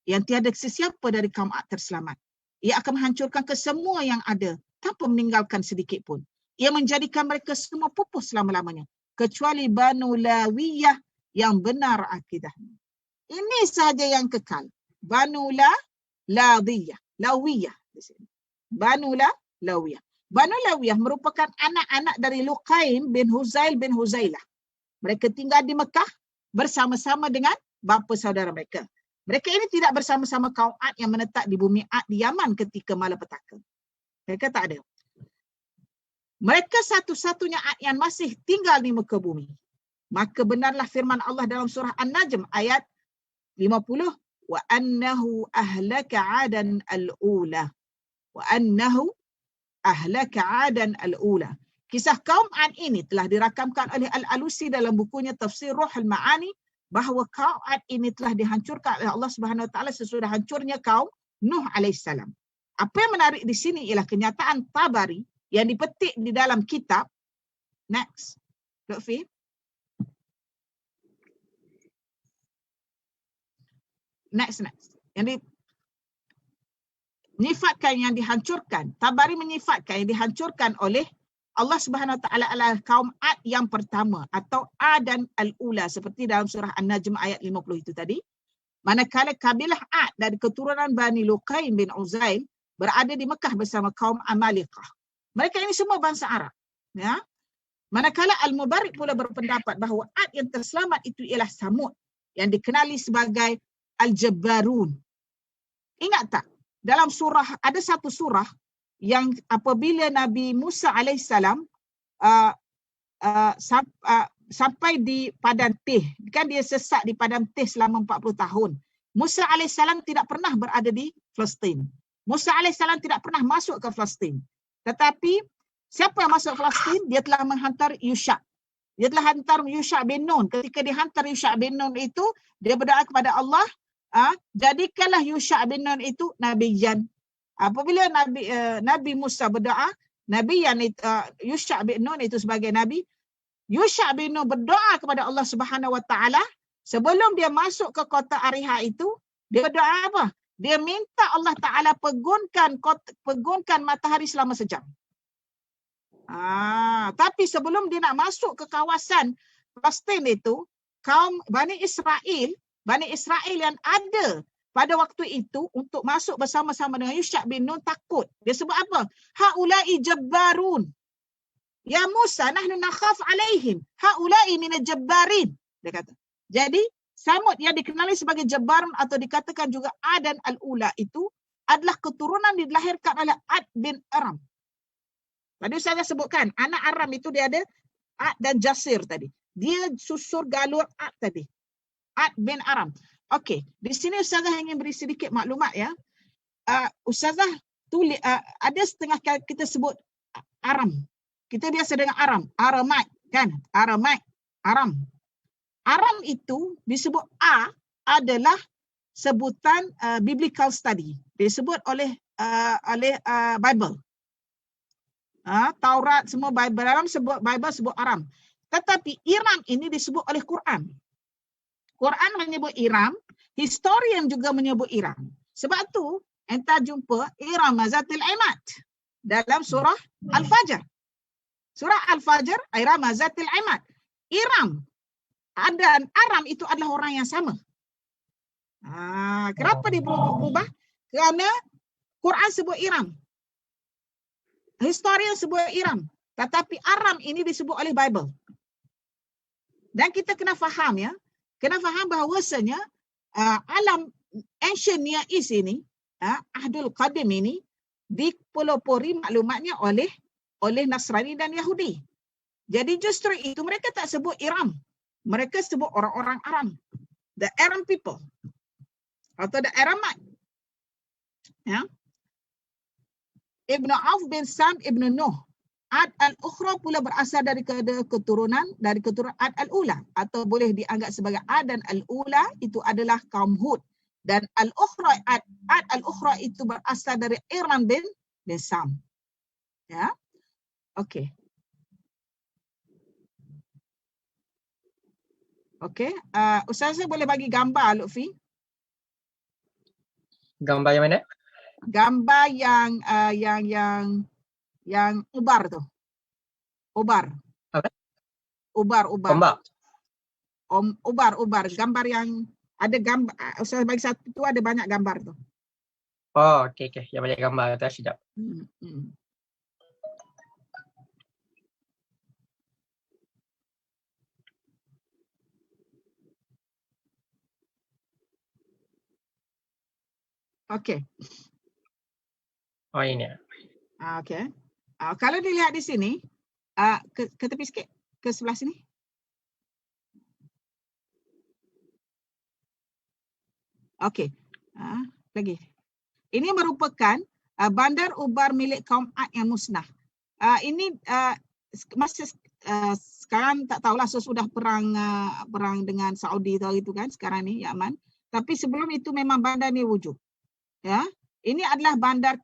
Yang tiada sesiapa dari kaum Ad terselamat. Ia akan menghancurkan kesemua yang ada tanpa meninggalkan sedikit pun. Ia menjadikan mereka semua pupus selama-lamanya. Kecuali Banu Lawiyah yang benar akidahnya. Ini sahaja yang kekal. Banu Lawiyah. Banu Lawiyah. Banu Lawiyah merupakan anak-anak dari Luqaim bin Huzail bin Huzailah. Mereka tinggal di Mekah bersama-sama dengan bapa saudara mereka. Mereka ini tidak bersama-sama kaum Ad yang menetap di bumi Ad di Yaman ketika malapetaka. Mereka tak ada. Mereka satu-satunya Ad yang masih tinggal di muka bumi. Maka benarlah firman Allah dalam surah An-Najm ayat 50. Wa annahu ahlaka 'adan al-ula. Wa annahu ahlaka 'adan al-ula. Kisah kaum Ad ini telah dirakamkan oleh Al-Alusi dalam bukunya Tafsir Ruhul Ma'ani bahawa kaum Ad ini telah dihancurkan oleh Allah Subhanahu Wa Taala sesudah hancurnya kaum Nuh alaihissalam. Apa yang menarik di sini ialah kenyataan Tabari yang dipetik di dalam kitab. Next. Lutfi. Next. Yang menyifatkan yang dihancurkan. Tabari menyifatkan yang dihancurkan oleh Allah Subhanahu Wa Taala adalah kaum Ad yang pertama atau Adan al-Ula seperti dalam surah An-Najm ayat 50 itu tadi. Manakala kabilah Ad dari keturunan Bani Luqaim bin Uzail berada di Mekah bersama kaum Amalekah. Mereka ini semua bangsa Arab. Ya. Manakala Al-Mubarik pula berpendapat bahawa Ad yang terselamat itu ialah Samud yang dikenali sebagai Al-Jabbarun. Ingat tak? Dalam surah, ada satu surah yang apabila Nabi Musa alaihissalam sampai di Padang Tih, kan dia sesat di Padang Tih selama 40 tahun. Musa alaihissalam tidak pernah berada di Palestin. Musa alaihissalam tidak pernah masuk ke Palestin. Tetapi siapa yang masuk Palestin? Dia telah menghantar Yusha. Dia telah hantar Yusha bin Nun. Ketika dihantar Yusha bin Nun itu, dia berdoa kepada Allah, jadikanlah Yusha bin Nun itu nabiyan. Apabila Nabi Musa berdoa, Yusha bin Nun itu sebagai nabi, Yusha bin Nun berdoa kepada Allah Subhanahu Wa Taala sebelum dia masuk ke kota Ariha itu, dia berdoa apa? Dia minta Allah Taala pegunkan matahari selama sejam. Tapi sebelum dia nak masuk ke kawasan Palestin itu, kaum Bani Israel yang ada pada waktu itu untuk masuk bersama-sama dengan Yusha bin Nun takut. Dia sebut apa? Haula'i jabbarun. Ya Musa, nahnu nakhaf alaihim. Haula'i minal jabbarin. Dia kata. Jadi, Samud yang dikenali sebagai Jabbarun atau dikatakan juga Adan al-Ula itu adalah keturunan dilahirkan oleh Ad bin Aram. Tadi saya sebutkan, anak Aram itu dia ada Ad dan Jasir tadi. Dia susur galur Ad tadi. Ad bin Aram. Okey, di sini Ustazah ingin beri sedikit maklumat ya. Ustazah tulis ada setengah kita sebut Aram. Kita biasa dengan Aram, Aramai kan? Aram. Aram itu disebut adalah sebutan biblical study. Disebut oleh Bible. Taurat semua Bible dalam sebut Aram. Tetapi Iram ini disebut oleh Quran. Quran menyebut Iram, historian juga menyebut Iram. Sebab tu enta jumpa Iram Zatil Imad dalam surah Al-Fajr. Surah Al-Fajr, Iram Zatil Imad. Iram dan Aram itu adalah orang yang sama. Kenapa dia berubah? Kerana Quran sebut Iram. Historian sebut Iram. Tetapi Aram ini disebut oleh Bible. Dan kita kena faham ya. Kena faham bahawasanya alam ancient Near East ini, Ahdul Qadim ini, dipelopori maklumatnya oleh Nasrani dan Yahudi. Jadi justru itu mereka tak sebut Iram. Mereka sebut orang-orang Aram. The Aram people. Atau the Aramite. Ya. Ibn Auf bin Sam Ibn Nuh. Ad al-Ukhra pula berasal dari keturunan Ad al-Ula atau boleh dianggap sebagai Ad dan al-Ula itu adalah kaum Hud dan al-Ukhra Ad al-Ukhra itu berasal dari Iram bin Sam. Ya. Okey. Okey, Ustazah boleh bagi gambar Lutfi? Gambar yang mana? Gambar yang ubar tu. Ubar. Apa? Ubar. Ombak. Ubar. Gambar yang ada gambar. Ustaz bagi satu tu ada banyak gambar tu. Oh, okey. Yang banyak gambar tu sedap. Okey. Oh, ini. Okey. Kalau dilihat di sini, ke tepi sikit, ke sebelah sini. Okey. Lagi. Ini merupakan bandar ubar milik kaum Ad yang musnah. Ini masa sekarang tak tahulah sesudah perang dengan Saudi tahu itu kan sekarang ni Yaman. Tapi sebelum itu memang bandar ni wujud. Ya. Ini adalah bandar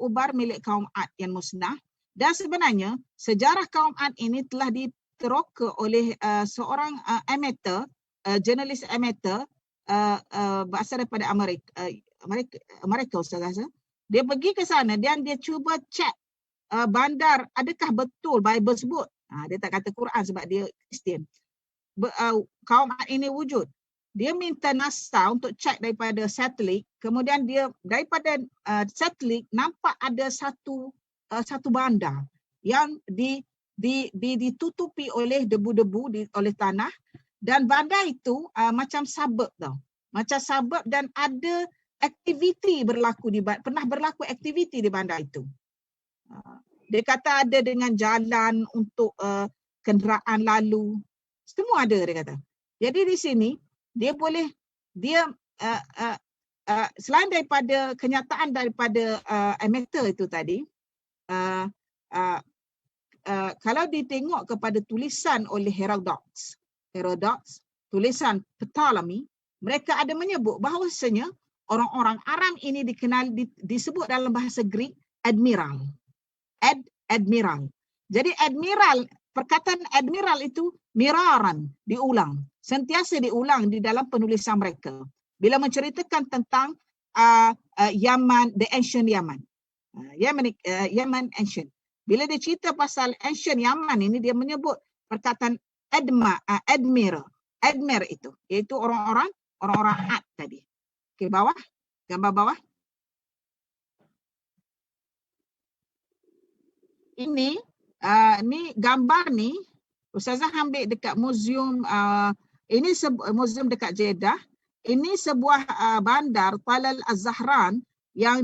Ubar milik kaum Ad yang musnah. Dan sebenarnya sejarah kaum Ad ini telah diteroka oleh seorang amateur, jurnalis amateur berasal daripada Amerika Ustaz rasa. Dia pergi ke sana dan dia cuba cek bandar adakah betul Bible sebut. Dia tak kata Quran sebab dia Kristian. Kaum Ad ini wujud. Dia minta NASA untuk cek daripada satelit, kemudian dia daripada satelit nampak ada satu bandar yang ditutupi oleh debu-debu oleh tanah, dan bandar itu macam suburb tau. Macam suburb, dan ada aktiviti pernah berlaku aktiviti di bandar itu. Dia kata ada dengan jalan untuk kenderaan lalu. Semua ada dia kata. Jadi di sini dia boleh selain daripada kenyataan daripada amateur itu tadi, kalau ditengok kepada tulisan oleh Herodotus, tulisan Ptolemy, mereka ada menyebut bahawasanya orang-orang Aram ini disebut dalam bahasa Greek admiral. Admiral. Jadi admiral, perkataan admiral itu miraran, diulang. Sentiasa diulang di dalam penulisan mereka. Bila menceritakan tentang Yaman, the ancient Yaman. Yaman ancient. Bila dia cerita pasal ancient Yaman ini, dia menyebut perkataan admiral itu, iaitu orang-orang Ad tadi. Okey, bawah, gambar bawah. Ini gambar ni Ustazah ambil dekat museum, ini museum dekat Jeddah. Ini sebuah bandar Talal Az-Zahran yang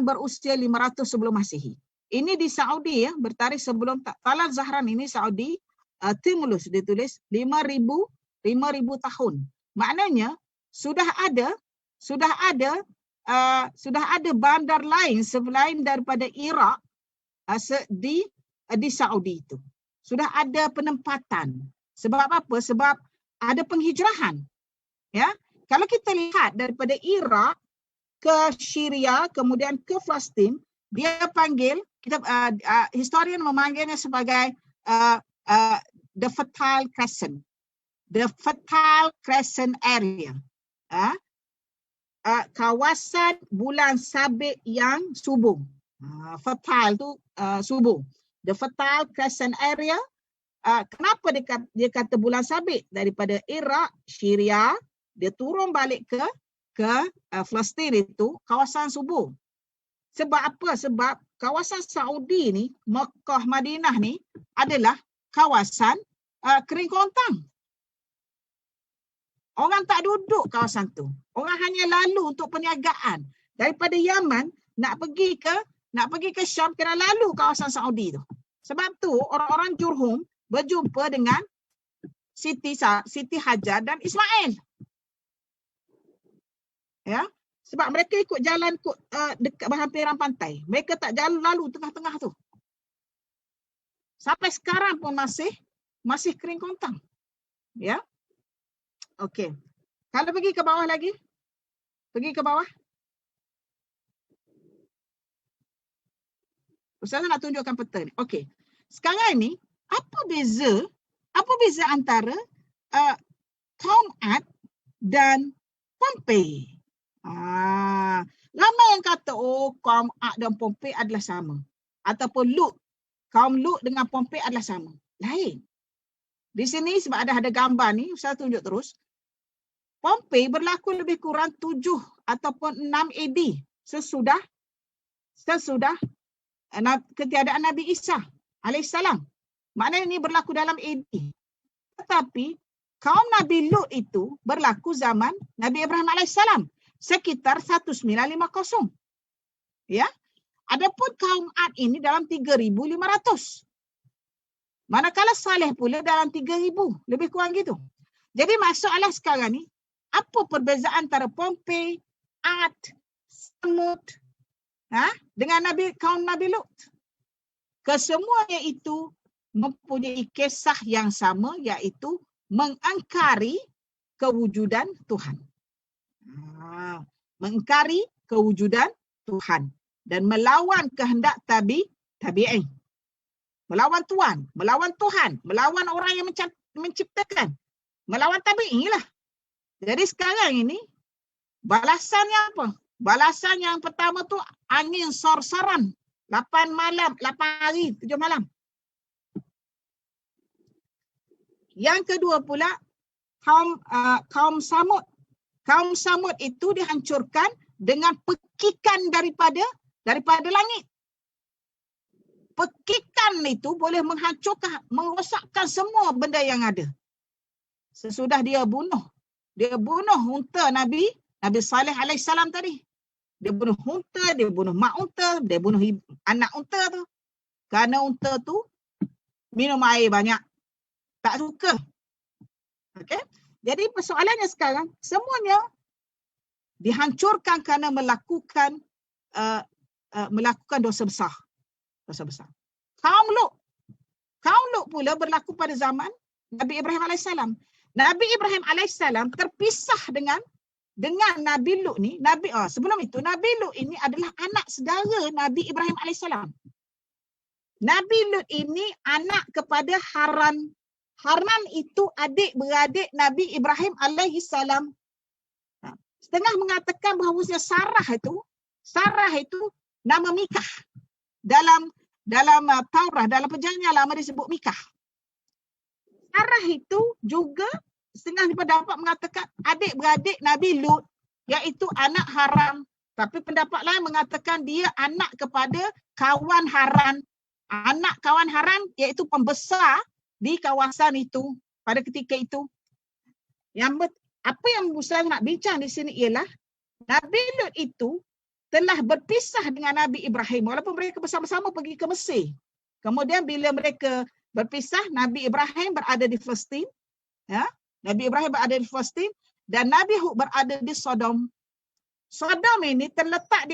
berusia 500 sebelum Masihi. Ini di Saudi ya, bertarikh sebelum Talal Az-Zahran ini Saudi, Timulus ditulis 5,000 tahun. Maknanya sudah ada bandar lain selain daripada Iraq di Saudi itu. Sudah ada penempatan. Sebab apa? Sebab ada penghijrahan. Ya. Kalau kita lihat daripada Iraq ke Syria, kemudian ke Palestin, dia panggil, historian memanggilnya sebagai the Fertile Crescent. The Fertile Crescent area. Kawasan bulan sabit yang subur. Fertile tu subur. The Fertile Crescent area. Kenapa dia kata bulan sabit? Daripada Iraq, Syria, dia turun balik ke Palestin itu kawasan subur. Sebab apa? Sebab kawasan Saudi ni, Mekah, Madinah ni adalah kawasan kering kontang. Orang tak duduk kawasan tu. Orang hanya lalu untuk perniagaan. Daripada Yaman nak pergi ke Syam, kena lalu kawasan Saudi tu. Sebab tu orang-orang Jurhum berjumpa dengan Siti Hajar dan Ismail. Ya, sebab mereka ikut jalan dekat berhampiran pantai. Mereka tak jalan lalu tengah-tengah tu. Sampai sekarang pun masih kering kontang. Ya. Okey. Kalau pergi ke bawah lagi. Pergi ke bawah. Ustazah nak tunjukkan peta ni. Okey. Sekarang ni apa beza antara kaum Ad dan Pompei? Ramai yang kata kaum Ad dan Pompei adalah sama, ataupun kaum Lut dengan Pompei adalah sama. Lain. Di sini sebab ada gambar ni, saya tunjuk terus. Pompei berlaku lebih kurang 7 ataupun 6 AD sesudah ketiadaan Nabi Isa alaihissalam. Maknanya ini berlaku dalam AD. Tetapi kaum Nabi Lut itu berlaku zaman Nabi Ibrahim alaihissalam, sekitar 1950. Ya. Adapun kaum Ad ini dalam 3,500. Manakala Saleh pula dalam 3,000, lebih kurang gitu. Jadi masalah sekarang ni, apa perbezaan antara Pompei, Ad, Samud dengan kaum Nabi Lut? Kesemuanya itu mempunyai kisah yang sama, iaitu mengingkari kewujudan Tuhan. Mengingkari kewujudan Tuhan dan melawan kehendak tabi'in. Melawan Tuhan, melawan Tuhan, melawan orang yang menciptakan, melawan tabi'in lah. Jadi sekarang ini balasannya apa? Balasan yang pertama tu angin sor-soran 8 hari 7 malam. Yang kedua pula kaum Samud. Kaum Samud itu dihancurkan dengan pekikan daripada langit. Pekikan itu boleh menghancurkan, merosakkan semua benda yang ada. Sesudah dia bunuh unta Nabi Saleh alaihissalam tadi. Dia bunuh unta, dia bunuh mak unta, dia bunuh anak unta tu. Kerana unta tu minum air banyak. Tak suka. Okey. Jadi persoalannya sekarang, semuanya dihancurkan kerana melakukan dosa besar. Kaum Lut pula berlaku pada zaman Nabi Ibrahim alaihissalam. Nabi Ibrahim alaihissalam terpisah dengan Nabi Lut ni. Sebelum itu Nabi Lut ini adalah anak saudara Nabi Ibrahim alaihissalam. Nabi Lut ini anak kepada Haran. Haran itu adik-beradik Nabi Ibrahim alaihissalam. Setengah mengatakan bahawa Sarah itu nama Mikah. Dalam Taurat, dalam Perjanjian Lama disebut Mikah. Sarah itu juga setengah pendapat mengatakan adik-beradik Nabi Lut, iaitu anak Haran. Tapi pendapat lain mengatakan dia anak kepada kawan Haran. Anak kawan Haran iaitu pembesar di kawasan itu pada ketika itu. Apa yang saya nak bincang di sini ialah Nabi Lut itu telah berpisah dengan Nabi Ibrahim walaupun mereka bersama-sama pergi ke Mesir. Kemudian bila mereka berpisah, Nabi Ibrahim berada di Palestin, Nabi Ibrahim berada di Palestin dan Nabi Hud berada di Sodom. Sodom ini terletak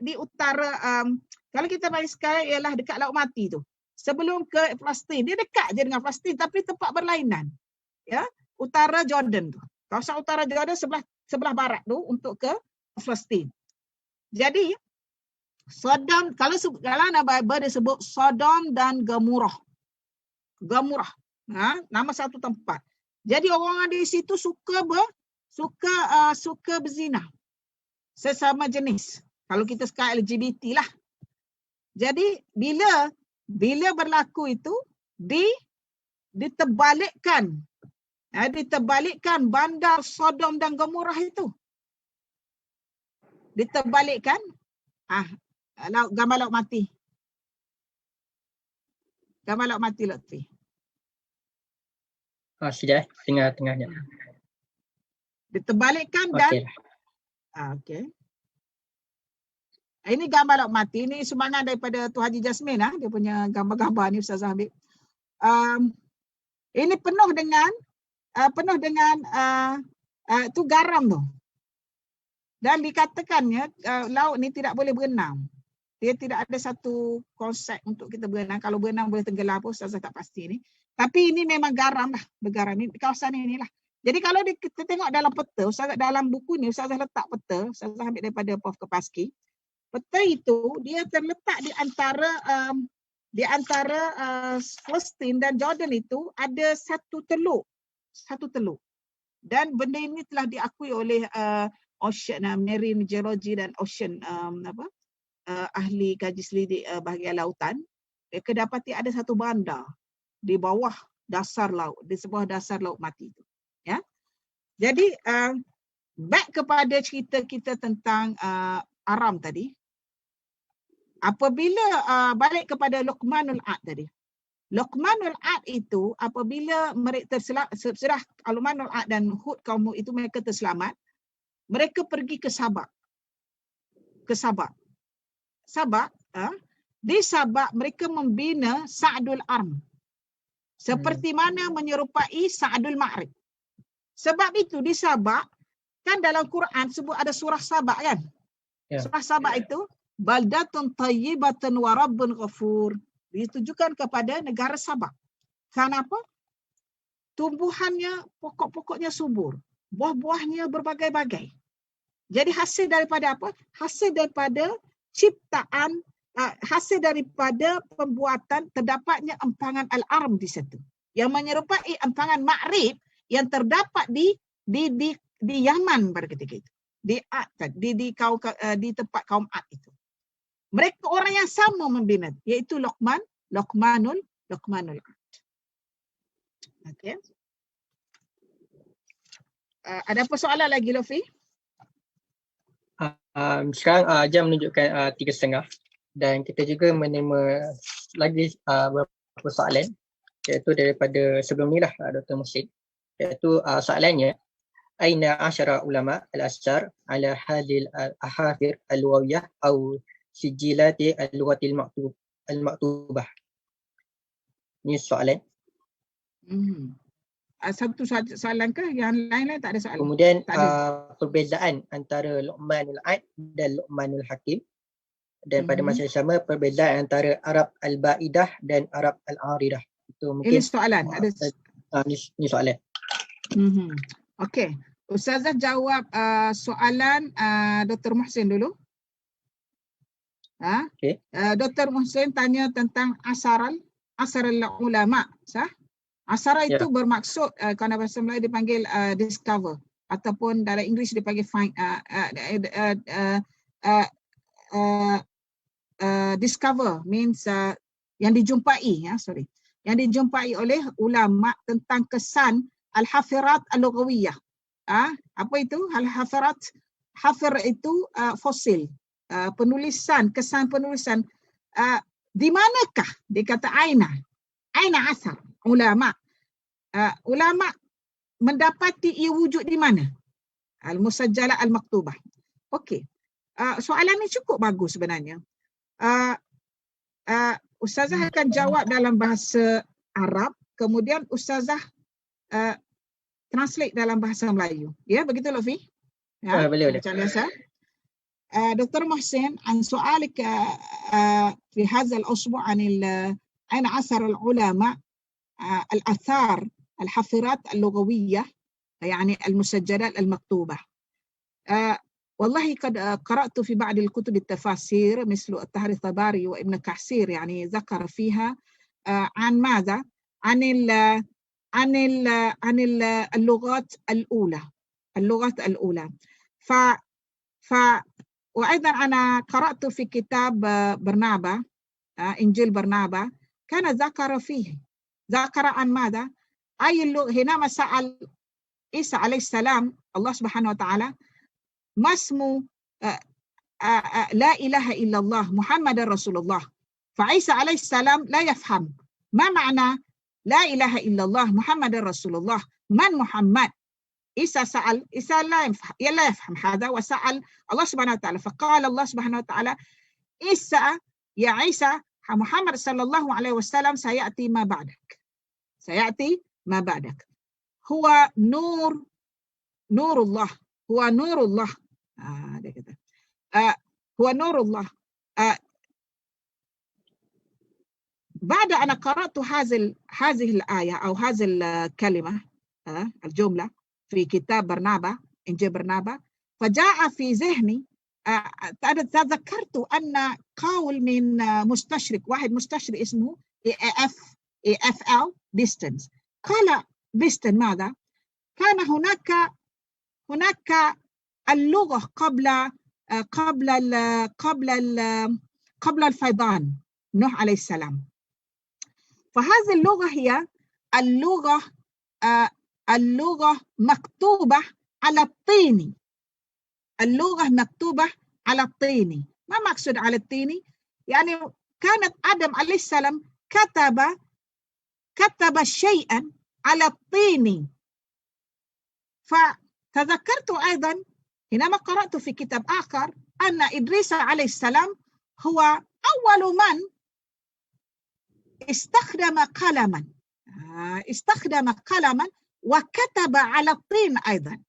di utara kalau kita bagi sekarang ialah dekat Laut Mati tu. Sebelum ke Palestin, dia dekat je dengan Palestin tapi tempat berlainan. Utara Jordan tu. Kawasan utara Jordan sebelah barat tu untuk ke Palestin. Jadi Sodom, kalau dalam Bible disebut Sodom dan Gomorrah. Nama satu tempat. Jadi orang di situ suka berzina sesama jenis. Kalau kita sekarang LGBT lah. Jadi bila berlaku itu diterbalikkan bandar Sodom dan Gomorrah itu. Diterbalikkan gambar laut mati. Gambar laut mati Lutfi. Sudah tengah-tengahnya. Diterbalikkan dan okey. Ini gambar laut mati. Ini sumbangan daripada Tu Haji Jasmin dia punya gambar-gambar ni Ustazah Habib. Ini penuh dengan tu garam tu. Dan dikatakannya laut ni tidak boleh berenang. Dia tidak ada satu konsep untuk kita berenang. Kalau berenang boleh tenggelam pun Ustazah tak pasti ni. Tapi ini memang garam lah. Bergaram ni kawasan ini lah. Jadi kalau kita tengok dalam peta, Ustazah dalam buku ni Ustazah letak peta, Ustazah ambil daripada Prof Kepaski. Peta itu dia terletak di antara Palestin dan Jordan itu ada satu teluk. Dan benda ini telah diakui oleh Ocean Marine Geology dan Ocean ahli kaji selidik bahagian lautan. Kedapati ada satu bandar di bawah dasar laut, di sebuah dasar laut mati itu. Ya. Jadi back kepada cerita kita tentang Aram tadi. Apabila balik kepada Luqmanul Ad tadi. Luqmanul Ad itu apabila mereka terserah Luqmanul Ad dan Hud kaum itu mereka terselamat, mereka pergi ke Sabak. Di Sabak mereka membina Sa'dul Arm. Seperti mana menyerupai Sa'dul Ma'rib. Sebab itu di Sabak kan dalam Quran sebut ada surah Sabak kan? Surah Sabak itu baldatun tayyibatun wa rabbun ghafur. ditujukan kepada negara Sabah. Kenapa? Tumbuhannya, pokok-pokoknya subur, buah-buahnya berbagai-bagai. Jadi hasil daripada apa? Hasil daripada ciptaan, hasil daripada pembuatan terdapatnya empangan Al-Arm di situ, yang menyerupai empangan Ma'rib yang terdapat di Yaman pada ketika itu, di tempat kaum Ad itu. Mereka orang yang sama membina, iaitu Luqmanul Ad. Okey. Ada apa soalan lagi, Lofi? Sekarang jam menunjukkan 3.30 dan kita juga menerima lagi beberapa soalan, iaitu daripada sebelum ni lah, Dr. Muhsin. Iaitu soalannya, aina asyara ulama al-ashar ala hadil al-ahafir al-lughawiyah atau sijilati al-lughatil maktubah. Ini soalan. Satu soalan ke? Yang lain-lain tak ada soalan? Kemudian perbezaan antara Luqmanul Ad dan Luqmanul Hakim, dan pada masa yang sama perbezaan antara Arab Al-Ba'idah dan Arab Al-Aridah. Itu mungkin ini soalan. Ini soalan. Okey. Ustazah jawab soalan Dr. Muhsin dulu. Okay. Dr. Muhsin tanya tentang asarul ulama, sah? Asara itu bermaksud kalau bahasa Melayu dipanggil discover, ataupun dalam Inggeris dipanggil find, discover means yang dijumpai, yang dijumpai oleh ulama tentang kesan al-hafirat al-lughawiyah. Apa itu al-hafirat? Hafir itu fosil, kesan penulisan. Di manakah dikata aina asar ulama, ulama mendapati ia wujud di mana? Al-musajjalah al-maktubah. Okey. Soalan ni cukup bagus sebenarnya. Ustazah akan jawab dalam bahasa Arab, kemudian Ustazah translate dalam bahasa Melayu. Ya, begitu Lofi? Ya, boleh. Macam biasa. Dr. Muhsin, عن سؤالك في هذا الأسبوع عن أين أثر العلماء الآثار الحافرات اللغوية، يعني المسجلات المكتوبة. والله قد قرأت في بعض الكتب التفاسير مثل الطحاوي الطبري وابن كثير، يعني ذكر فيها عن ماذا؟ عن اللغات الأولى. وأيضا أنا قرأت في كتاب برنابا، إنجيل برنابا، كان ذكر عن ماذا؟ حينما سأل عيسى عليه السلام الله سبحانه وتعالى ما اسم لا إله إلا الله محمد رسول الله، فعيسى عليه السلام لا يفهم ما معنى لا إله إلا الله محمد رسول الله، من محمد؟ عيسى لا يفهم هذا، وسأل الله سبحانه وتعالى، فقال الله سبحانه وتعالى يا عيسى محمد صلى الله عليه وسلم سيأتي ما بعدك هو نور الله، هو نور الله. هو نور الله. بعد أن قرأت هذه الآية أو هذه الكلمة الجملة في كتاب برنابا، إنجيل برنابا، فجاء في ذهني تذكرت أن قول من واحد مستشرق اسمه EFL ديستنز، قال ديستن ماذا؟ كان هناك اللغة قبل الفيضان نوح عليه السلام، فهذه اللغة هي اللغة مكتوبة على الطين. اللغة مكتوبة على الطين. ما مقصود على الطين؟ يعني كانت آدم عليه السلام كتب شيئا على الطين. فتذكرت أيضا حينما قرأت في كتاب آخر أن إدريس عليه السلام هو أول من استخدم قلما وكتب على الطين أيضا.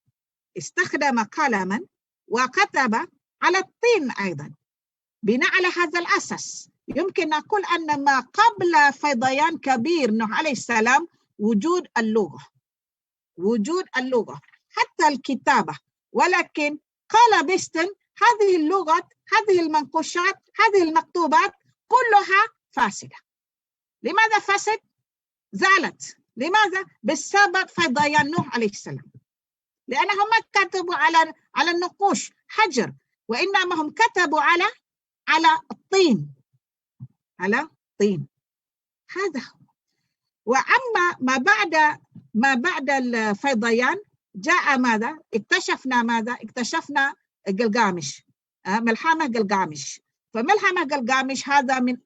استخدم قلما وكتب على الطين أيضا. بناء على هذا الأساس يمكن نقول أن ما قبل فيضان كبير نوح عليه السلام وجود اللغة حتى الكتابة، ولكن قال بيستن هذه اللغة، هذه المنقوشات، هذه المكتوبات كلها فاسدة. لماذا فاسد؟ زالت. لماذا؟ بسبب فيضان نوح عليه السلام، لأنهم ما كتبوا على النقوش حجر، وإنما هم كتبوا على الطين، على طين. هذا هو. وأما ما بعد الفيضان جاء ماذا؟ اكتشفنا ماذا؟ اكتشفنا قلقامش، ملحمة قلقامش. فملحمة قلقامش هذا من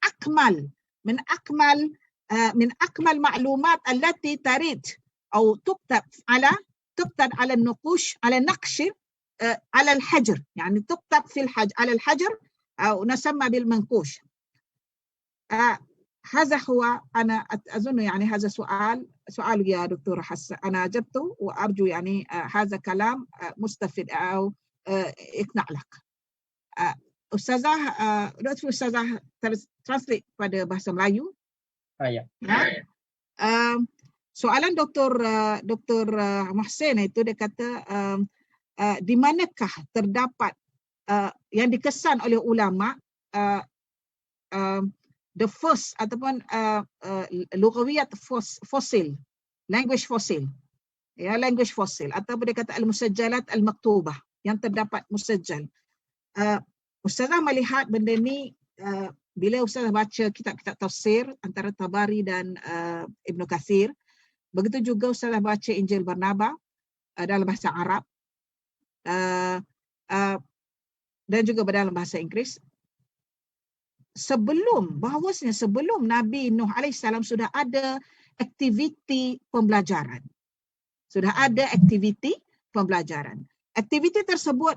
أكمل معلومات التي تريد أو تكتب على النقوش، على النقش، على الحجر، يعني تكتب في على الحجر أو نسمى بالمنقوش. هذا هو. أنا أظن يعني هذا سؤال يا دكتورة حسن، أنا أجبته، وأرجو يعني هذا كلام مستفيد أو يقنع لك. Ustazah, Dr. Ustazah translate pada bahasa Melayu. Ya. Soalan Dr. Muhsin itu, dia kata di manakah terdapat yang dikesan oleh ulama the first ataupun lughawiyat fosil, language fosil, ya, language fosil, ataupun dia kata al-musajjalat al-maktubah, yang terdapat musajjal. Ustazah melihat benda ni bila Ustazah baca kitab-kitab tafsir antara Tabari dan Ibn Kathir, begitu juga Ustazah baca Injil Barnaba dalam bahasa Arab dan juga dalam bahasa Inggeris. Sebelum Nabi Nuh AS sudah ada aktiviti pembelajaran. Aktiviti tersebut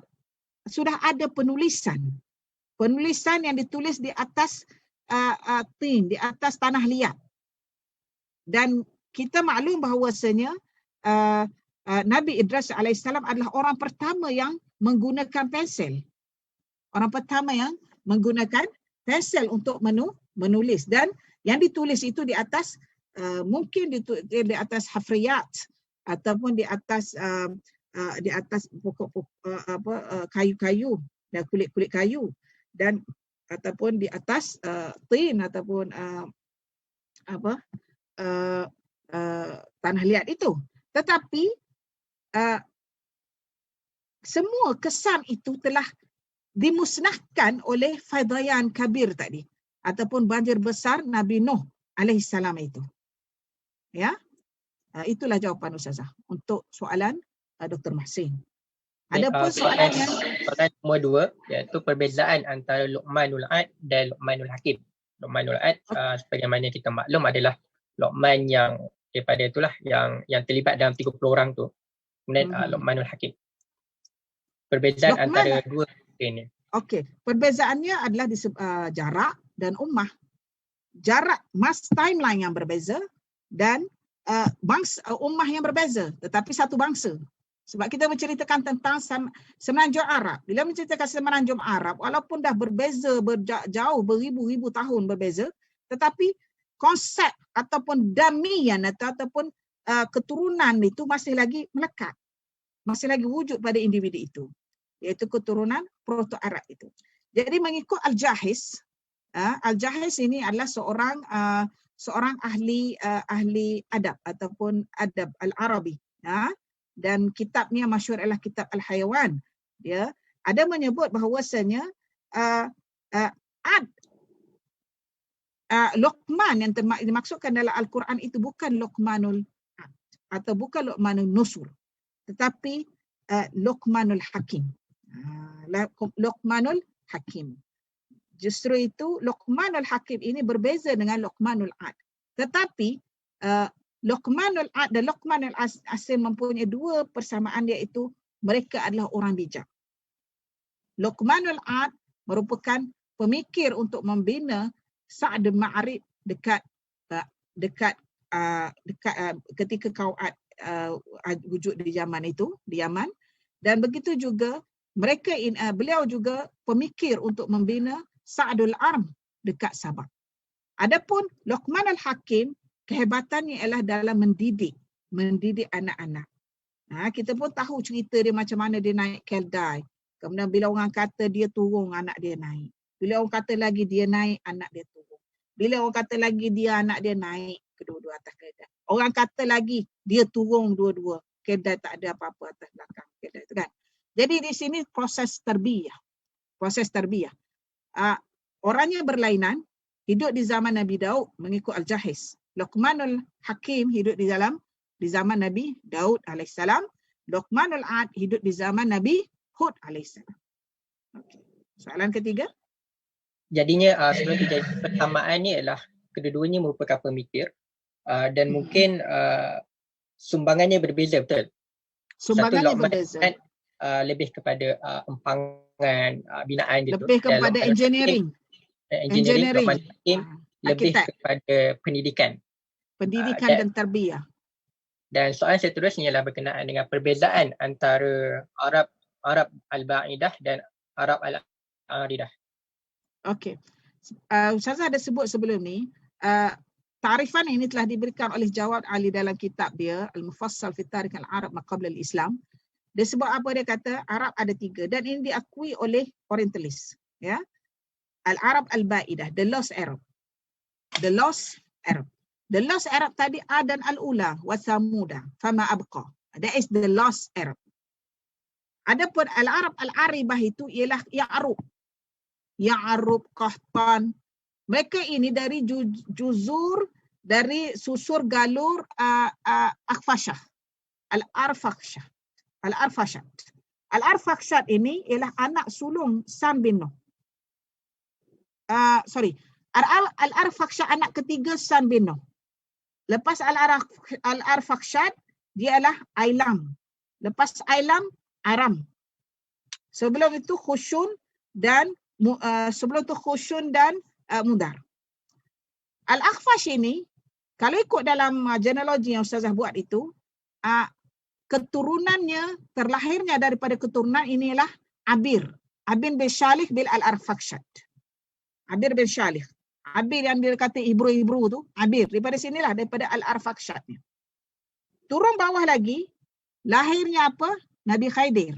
sudah ada penulisan yang ditulis di atas tin, di atas tanah liat. Dan kita maklum bahawasanya Nabi Idris AS adalah orang pertama yang menggunakan pensel. Untuk menulis, dan yang ditulis itu di atas mungkin di atas hafriyat ataupun di atas pokok kayu-kayu dan kulit-kulit kayu, dan ataupun di atas tin ataupun tanah liat itu. Tetapi semua kesan itu telah dimusnahkan oleh Faidayan Kabir tadi, ataupun banjir besar Nabi Nuh alaihissalam itu. Ya, itulah jawapan Ustazah untuk soalan Dr. Muhsin. Adapun soalan nombor 2, iaitu perbezaan antara Luqmanul Ad dan Luqmanul Hakim. Luqmanul Ad sebagaimana kita maklum adalah Luqman yang daripada itulah yang terlibat dalam 30 orang tu. Kemudian Luqmanul Hakim. Perbezaan antara dua ini. Okey, perbezaannya adalah di jarak dan ummah. Jarak timeline yang berbeza dan bangsa ummah yang berbeza, tetapi satu bangsa. Sebab kita menceritakan tentang Semenanjung Arab. Bila menceritakan Semenanjung Arab, walaupun dah berbeza jauh beribu-ribu tahun berbeza, tetapi konsep ataupun damian ataupun keturunan itu masih lagi melekat. Masih lagi wujud pada individu itu, iaitu keturunan Proto-Arab itu. Jadi mengikut Al-Jahiz, Al-Jahiz ini adalah seorang ahli adab ataupun adab Al-Arabi, dan kitabnya masyhur adalah kitab Al-Hayawan. Dia ada menyebut bahawasanya Luqman yang dimaksudkan dalam Al-Quran itu bukan Luqmanul Ad atau bukan Luqmanul Nusur, tetapi Luqmanul Hakim. Luqmanul Hakim. Justru itu Luqmanul Hakim ini berbeza dengan Luqmanul Ad. Tetapi Luqmanul Ad dan Luqmanul Asim mempunyai dua persamaan, iaitu mereka adalah orang bijak. Luqmanul Ad merupakan pemikir untuk membina Sa'd bin Ma'arib dekat ketika kaum Ad wujud di zaman itu, di Yaman. Dan begitu juga beliau juga pemikir untuk membina Sa'dul Arm dekat Sabah. Adapun Luqman Al-Hakim, kehebatannya ialah dalam mendidik anak-anak. Kita pun tahu cerita dia macam mana dia naik keldai. Kemudian bila orang kata dia turun, anak dia naik. Bila orang kata lagi dia naik, anak dia turun. Bila orang kata lagi dia, anak dia naik kedua-dua atas keldai. Orang kata lagi dia turun dua-dua. Keldai tak ada apa-apa atas belakang keldai itu kan. Jadi di sini proses tarbiyah. Orangnya berlainan, hidup di zaman Nabi Daud mengikut Al-Jahiz. Luqmanul Hakim hidup di zaman Nabi Daud alaihissalam. Luqmanul Ad hidup di zaman Nabi Hud alaihissalam. Okay. Soalan ketiga. Jadinya sebelum terjadi persamaan ni ialah kedua-duanya merupakan pemikir dan mungkin sumbangannya berbeza, betul? Sumbangannya berbeza. Lebih kepada empangan, binaan gitu. Lebih kepada engineering. Luqman Hakim lebih kepada pendidikan. Dan tarbiyah. Dan soalan seterusnya ialah berkenaan dengan perbezaan antara Arab Al-Ba'idah dan Arab Al-Aridah. Okey. Ustazah ada sebut sebelum ni, ta'rifan ini telah diberikan oleh Jawad Ali dalam kitab dia Al-Mufassal fi Tarikh Al-Arab ma qabla Al-Islam. Dia sebut apa, dia kata Arab ada 3 dan ini diakui oleh orientalis, ya. Al-Arab Al-Ba'idah, the lost Arab. The lost Arab tadi Ad dan Al-Ula wa Samuda fama abqa. That is the lost Arab. Adapun Al-Arab Al-Aribah itu ialah Ya'rub, Qahtan. Mereka ini dari juzur, dari susur galur Akhfashah. Al-Arfakhshad ini ialah anak sulung Sam bin Nuh. Al-Arfakhshad anak ketiga Sam bin Nuh. Lepas Al-Arfakhshad dia ialah Ailam. Lepas Ailam Aram. Sebelum itu Khushun dan Mudar. Al-Akhfash ini kalau ikut dalam genealogi yang Ustazah buat itu, keturunannya, terlahirnya daripada keturunan inilah Abir bin Shalih bin Al-Arfakhshad. Abir bin Shalih. Abir yang dia kata Ibru tu, Abir. Daripada sinilah, daripada Al-Arfakhshadnya. Turun bawah lagi, lahirnya apa? Nabi Khaidir.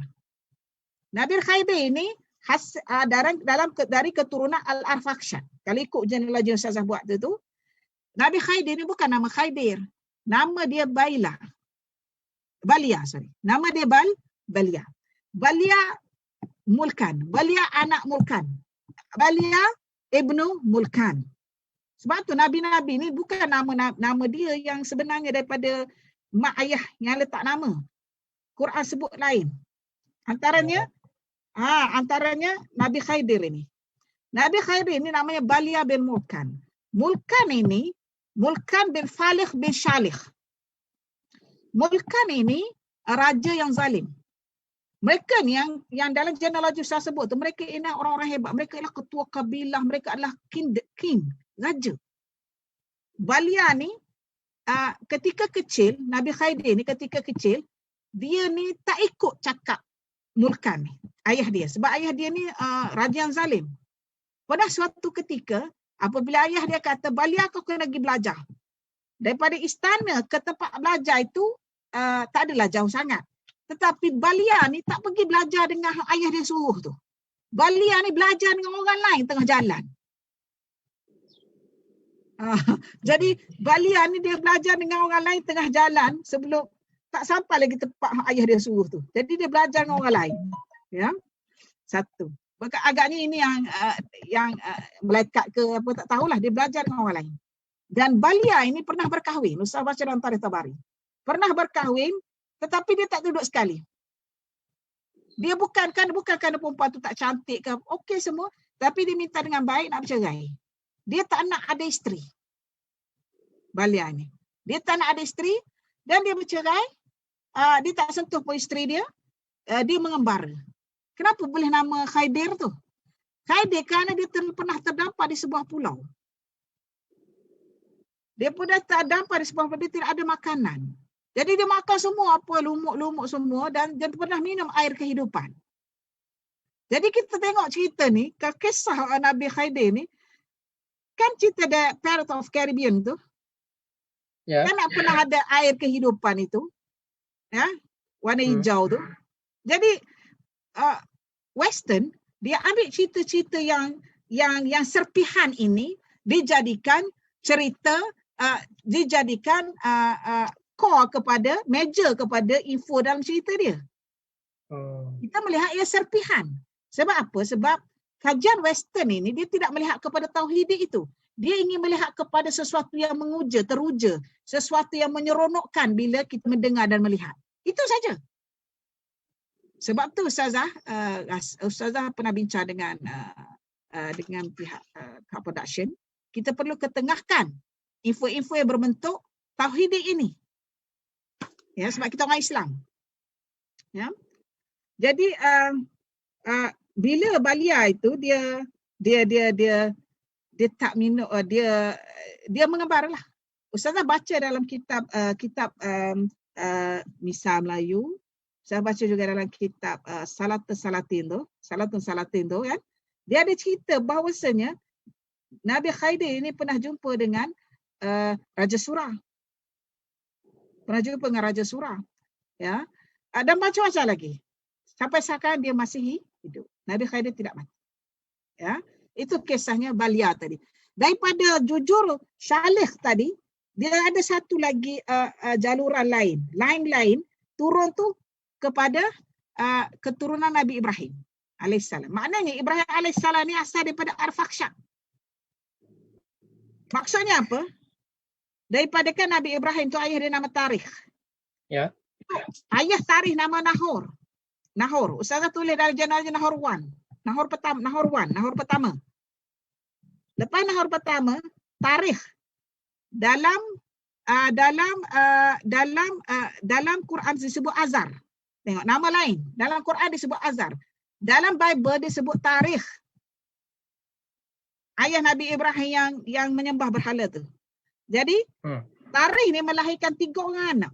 Nabi Khaidir ini dari keturunan Al-Arfakhshad. Kalau ikut genealogi yang Ustazah buat tu, Nabi Khaidir ini bukan nama Khaidir. Nama dia Balia. Nama dia Balia. Balia Mulkan. Balia anak Mulkan. Balia ibnu Mulkan. Sebab tu Nabi-Nabi ni bukan nama dia yang sebenarnya daripada mak ayah yang letak nama. Quran sebut lain. Antaranya Nabi Khaidir ini. Nabi Khaidir ini namanya Balia bin Mulkan. Mulkan ini Mulkan bin Falih bin Shalih. Mulkan ini raja yang zalim. Mereka ni yang dalam genealogi saya sebut tu, mereka ini orang-orang hebat. Mereka adalah ketua kabilah, mereka adalah king, raja. Balia ni ketika kecil, Nabi Khaidir ni ketika kecil, dia ni tak ikut cakap Mulkan ni, ayah dia. Sebab ayah dia ni raja yang zalim. Pada suatu ketika, apabila ayah dia kata, Balia kau kena pergi belajar. Daripada istana ke tempat belajar itu tak adalah jauh sangat. Tetapi Balia ni tak pergi belajar dengan ayah dia suruh tu. Balia ni belajar dengan orang lain tengah jalan. Jadi Balia ni dia belajar dengan orang lain tengah jalan sebelum tak sampai lagi tempat ayah dia suruh tu. Jadi dia belajar dengan orang lain. Ya. Satu. Agaknya ini yang malaikat ke apa tak tahulah, dia belajar dengan orang lain. Dan Balia ini pernah berkahwin. Ustaz baca dalam Tarikh Tabari. Pernah berkahwin tetapi dia tak duduk sekali. Dia bukan kerana perempuan tu tak cantik ke, okey semua, tapi dia minta dengan baik nak bercerai. Dia tak nak ada isteri. Balia ni. Dia tak nak ada isteri dan dia bercerai. Dia tak sentuh pun isteri dia. Dia mengembara. Kenapa boleh nama Khaidir tu? Khaidir kerana dia pernah terdampar di sebuah pulau. Dia pernah terdampar di sebuah pulau, dia tidak ada makanan. Jadi dia makan semua apa lumuk-lumuk semua dan dia pernah minum air kehidupan. Jadi kita tengok cerita ni, kisah Nabi Khaidir ni, Kan cerita The Pirates of Caribbean tu, Ya. kan tak pernah ada air kehidupan itu, ya, warna hijau tu. Jadi Western dia ambil cerita-cerita yang serpihan ini dijadikan cerita, dijadikan core kepada meja kepada info dalam cerita dia. Kita melihat ia serpihan. Sebab apa? Sebab kajian Western ini dia tidak melihat kepada tauhid itu. Dia ingin melihat kepada sesuatu yang menguja, teruja, sesuatu yang menyeronokkan bila kita mendengar dan melihat. Itu saja. Sebab tu Ustazah pernah bincang dengan pihak production. Kita perlu ketengahkan info-info yang berbentuk tauhid ini. Ya, sebab kita orang Islam. Ya. Jadi bila balia itu dia tak minum, dia mengebarlah. Ustazah baca dalam kitab Misal Melayu. Saya baca juga dalam kitab Salatun Salatin tu kan. Dia ada cerita bahawasanya Nabi Khidir ini pernah jumpa dengan Raja Surah. Ya. Dan macam-macam lagi. Sampai sekarang dia masih hidup. Nabi Khidir tidak mati. Ya. Itu kisahnya balia tadi. Daripada jujur Salih tadi, dia ada satu lagi jaluran lain turun tu kepada keturunan Nabi Ibrahim alaihissalam. Maknanya Ibrahim alaihissalam ni asal daripada Arfakhshad. Maksudnya apa? Daripada kan Nabi Ibrahim tu ayah dia nama Tarikh. Ya. Ayah Tarikh nama Nahor. Ustazah tulis dalam jurnal Nahor 1. Nahor pertama. Lepas Nahor pertama, Tarikh dalam Quran disebut Azar. Tengok nama lain. Dalam Quran disebut Azar. Dalam Bible disebut Tarikh. Ayah Nabi Ibrahim yang menyembah berhala tu. Jadi Tarikh ni melahirkan 3 orang anak.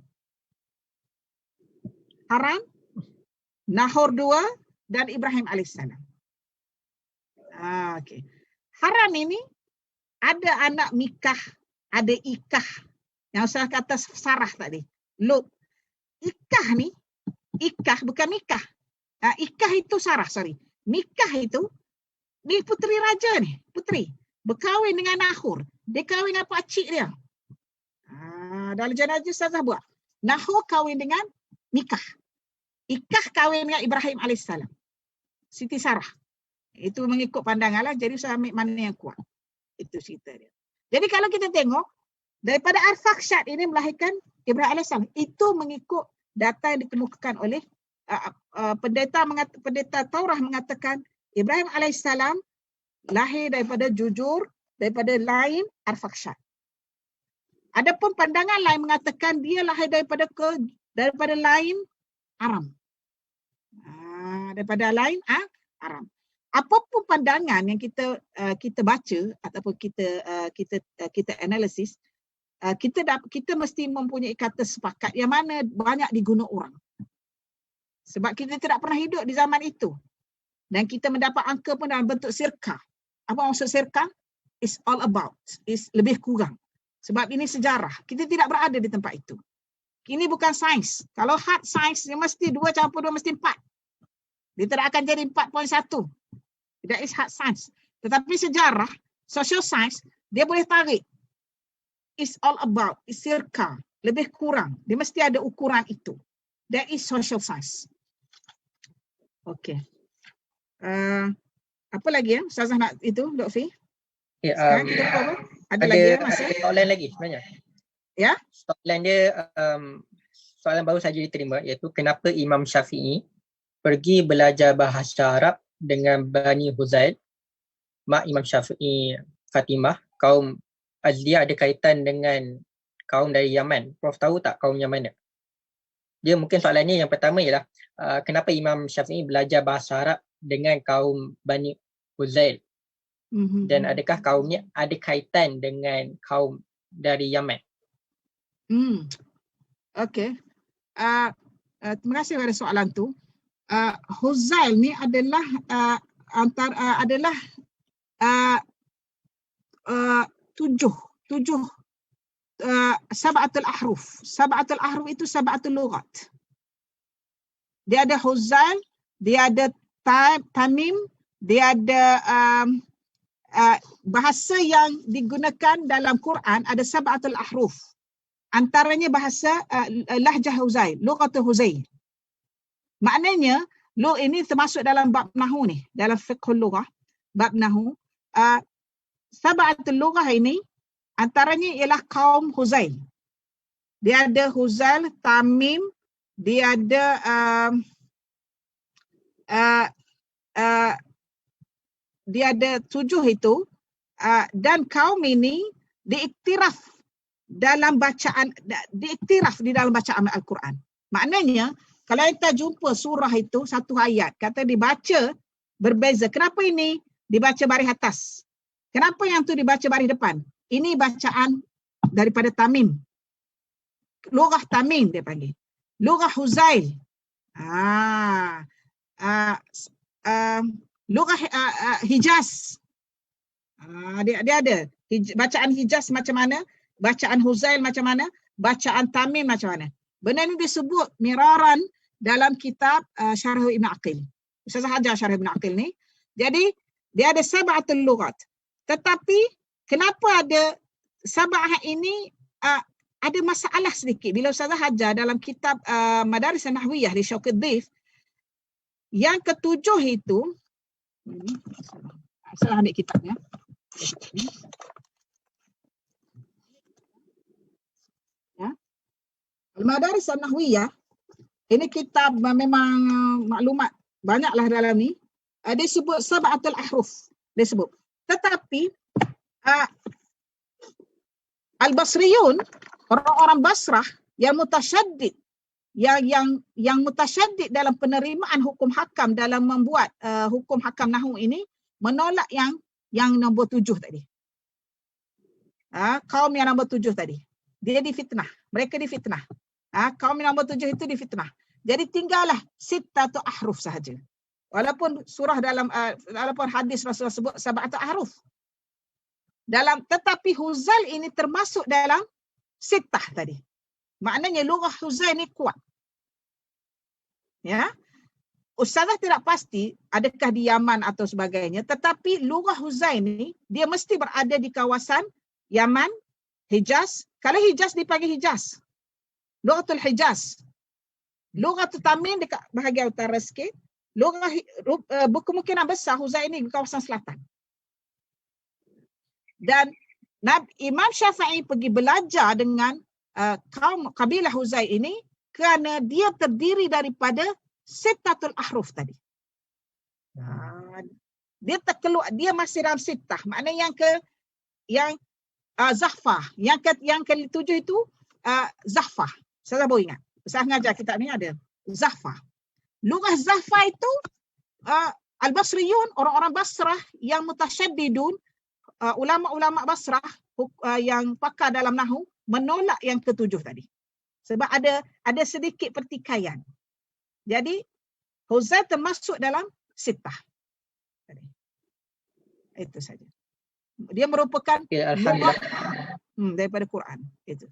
Haran, Nahor 2 dan Ibrahim alaihissalam. Okey. Haran ini ada anak Mikah, ada Ikah. Yang saya kata Sarah tadi. Lut. Ikah bukan Mikah. Ikah itu Sarah, sorry. Mikah itu ni puteri raja ni, puteri. Berkahwin dengan Nahor. Dia kahwin dengan pakcik dia. Dalam jenazah Ustazah buat. Nahor kahwin dengan Mikah. Ikah kahwin dengan Ibrahim alaihissalam. Siti Sarah. Itu mengikut pandangan lah. Jadi saya ambil mana yang kuat. Itu cerita dia. Jadi kalau kita tengok, daripada Arfakhshad ini melahirkan Ibrahim alaihissalam. Itu mengikut data yang ditemukan oleh pendeta Taurah mengatakan Ibrahim alaihissalam lahir daripada jujur, daripada lain Arfakhshad. Adapun pandangan lain mengatakan dia lahir daripada lain Aram. Daripada lain Aram. Apapun pandangan yang kita baca ataupun kita analisis, kita mesti mempunyai kata sepakat yang mana banyak diguna orang. Sebab kita tidak pernah hidup di zaman itu. Dan kita mendapat angka pun dalam bentuk sirka. Apa maksud sirka? It's all about. It's lebih kurang. Sebab ini sejarah. Kita tidak berada di tempat itu. Ini bukan sains. Kalau hard sains, dia mesti 2 campur 2 mesti 4. Dia tidak akan jadi 4.1. That is hard science. Tetapi sejarah, social science, dia boleh tarik. It's all about, it's circa, lebih kurang. Dia mesti ada ukuran itu. That is social science. Okay. Apa lagi ya? Ustazah nak itu, Dr. Fi? Ya, kita apa? Ada lagi ya masa? Soalan lagi sebenarnya. Ya? Soalan dia, soalan baru saja diterima, iaitu kenapa Imam Syafi'i pergi belajar bahasa Arab dengan Bani Huzail, mak Imam Syafi'i Fatimah, kaum Azliyah ada kaitan dengan kaum dari Yaman. Prof tahu tak kaum Yaman? Dia mungkin soalannya yang pertama ialah kenapa Imam Syafi'i belajar bahasa Arab dengan kaum Bani Huzail? Dan adakah kaumnya ada kaitan dengan kaum dari Yaman? Okey. Terima kasih pada soalan tu. Huzail ni adalah tujuh sab'atul ahruf. Sab'atul ahruf itu sab'atul lughat. Dia ada Huzail, dia ada Tamim, dia ada bahasa yang digunakan dalam Quran ada sab'atul ahruf. Antaranya bahasa lahjah Huzail, lughatul Huzail. Maknanya ini termasuk dalam bab nahwu ni, dalam fiqhul lughah, bab nahwu. Sab'atul lughah ini antaranya ialah kaum Huzail. Dia ada Huzail, Tamim, dia ada dia ada 7 itu, dan kaum ini diiktiraf dalam bacaan, diiktiraf di dalam bacaan Al-Quran. Maknanya kalau kita jumpa surah itu satu ayat kata dibaca berbeza. Kenapa ini dibaca baris atas? Kenapa yang tu dibaca baris depan? Ini bacaan daripada Tamim. Lughah Tamim dia panggil. Lughah Huzail. Lughah Hijaz. Dia ada. Bacaan Hijaz macam mana? Bacaan Huzail macam mana? Bacaan Tamim macam mana? Benda ni disebut miraran dalam kitab Syarah Ibn Aqil. Ustazah ajar Syarah Ibn Aqil ni. Jadi dia ada sab'atul lughat. Tetapi kenapa ada sab'ah ini ada masalah sedikit. Bila Ustazah ajar dalam kitab Madaris Nahwiyah di Syauqiddif, yang ketujuh itu, saya ambil kitabnya. Ya. Al-Madaris Nahwiyah, ini kitab memang maklumat banyaklah dalam ni. Dia sebut sab'atul ahruf. Dia sebut. Tetapi Al-Basriyun, orang-orang Basrah yang mutasyaddid, yang mutasyaddid dalam penerimaan hukum hakam dalam membuat hukum hakam nahwu ini, menolak yang nombor 7 tadi. Kaum yang nombor 7 tadi. Dia difitnah. Mereka difitnah. Kaum yang nombor 7 itu difitnah. Jadi tinggallah sittatu ahruf sahaja. Walaupun surah walaupun hadis Rasulullah sebut sab'atu ahruf. Tetapi Huzail ini termasuk dalam sittah tadi. Maknanya lughah Huzail ni kuat. Ya. Ustazah tidak pasti adakah di Yaman atau sebagainya, tetapi lughah Huzail ni dia mesti berada di kawasan Yaman, Hijaz. Kalau Hijaz dipanggil Hijaz. Lughatul Hijaz. Lughatul Tamim dekat bahagian utara sikit. Berkemungkinan besar Huzail ini di kawasan selatan. Dan Imam Syafi'i pergi belajar dengan kaum kabilah Huzail ini kerana dia terdiri daripada sittatul ahruf tadi. Dia terkeluar, dia masih dalam sittah. Maknanya yang zahfah, yang ke-7 itu zahfah. Saya baru ingat. Saya ngajar kitab ni ada zahfah. Lughah zahfah itu Al-Basriyun, orang-orang Basrah yang mutasyaddidun, ulama-ulama Basrah yang pakar dalam nahwu menolak yang ke-7 tadi. Sebab ada sedikit pertikaian. Jadi Huzail termasuk dalam sittah. Itu saja. Dia merupakan Alhamdulillah. Daripada Quran. Itu.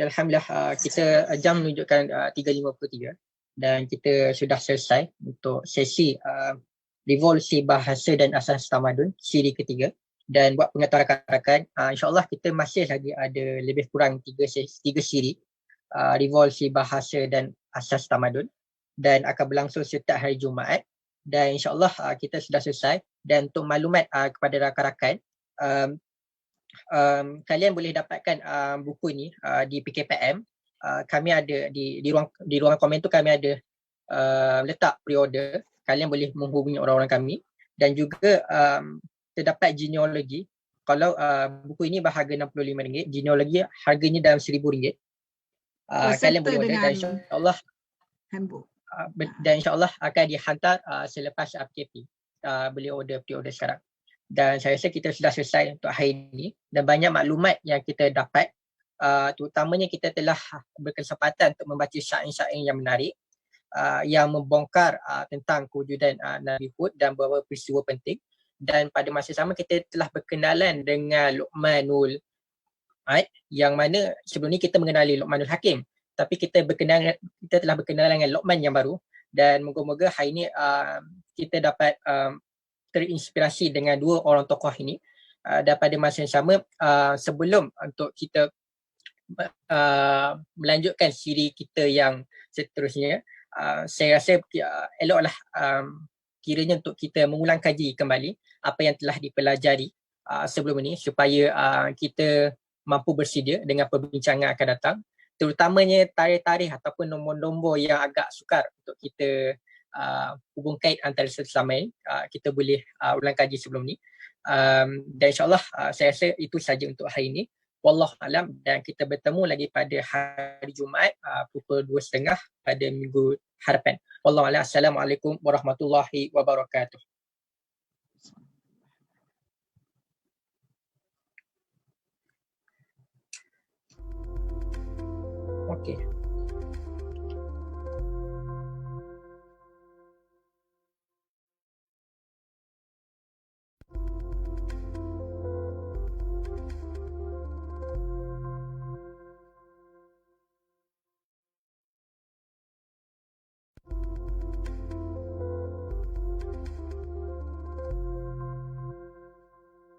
Alhamdulillah, kita jam menunjukkan 3.53 dan kita sudah selesai untuk sesi revolusi bahasa dan asas tamadun siri ketiga. Dan buat pengetahuan rakan-rakan, insyaAllah kita masih lagi ada lebih kurang 3 siri revolusi bahasa dan asas tamadun, dan akan berlangsung setiap hari Jumaat. Dan insyaAllah kita sudah selesai. Dan untuk maklumat kepada rakan-rakan, kalian boleh dapatkan buku ini di PKPM. Kami ada di ruang komen tu kami ada letak pre-order. Kalian boleh menghubungi orang-orang kami. Dan juga terdapat genealogi. Kalau buku ini berharga RM65, genealogi harganya dalam RM1,000. Kalian boleh order dan insyaAllah dan insyaAllah akan dihantar selepas PKP. Boleh pre-order sekarang. Dan saya rasa kita sudah selesai untuk hari ini. Dan banyak maklumat yang kita dapat. Terutamanya kita telah berkesempatan untuk membaca syair-syair yang menarik. Yang membongkar tentang kewujudan Nabi Hud dan beberapa peristiwa penting. dan pada masa sama kita telah berkenalan dengan Luqmanul, yang mana sebelum ni kita mengenali Luqmanul Hakim, tapi kita telah berkenalan dengan Luqman yang baru, dan moga-moga hari ini kita dapat terinspirasi dengan dua orang tokoh ini. Dan pada masa yang sama, sebelum untuk kita melanjutkan siri kita yang seterusnya, saya rasa eloklah kiranya untuk kita mengulang kaji kembali apa yang telah dipelajari sebelum ini, supaya kita mampu bersedia dengan perbincangan akan datang, terutamanya tarikh-tarikh ataupun nombor-nombor yang agak sukar untuk kita hubung kait antara satu sama lain. Kita boleh ulang kaji sebelum ni, dan insyaAllah saya rasa itu saja untuk hari ini. Wallahu alam, dan kita bertemu lagi pada hari Jumaat pukul 2.30 pada minggu hadapan. Wallahu alam. Assalamualaikum warahmatullahi wabarakatuh. Okey.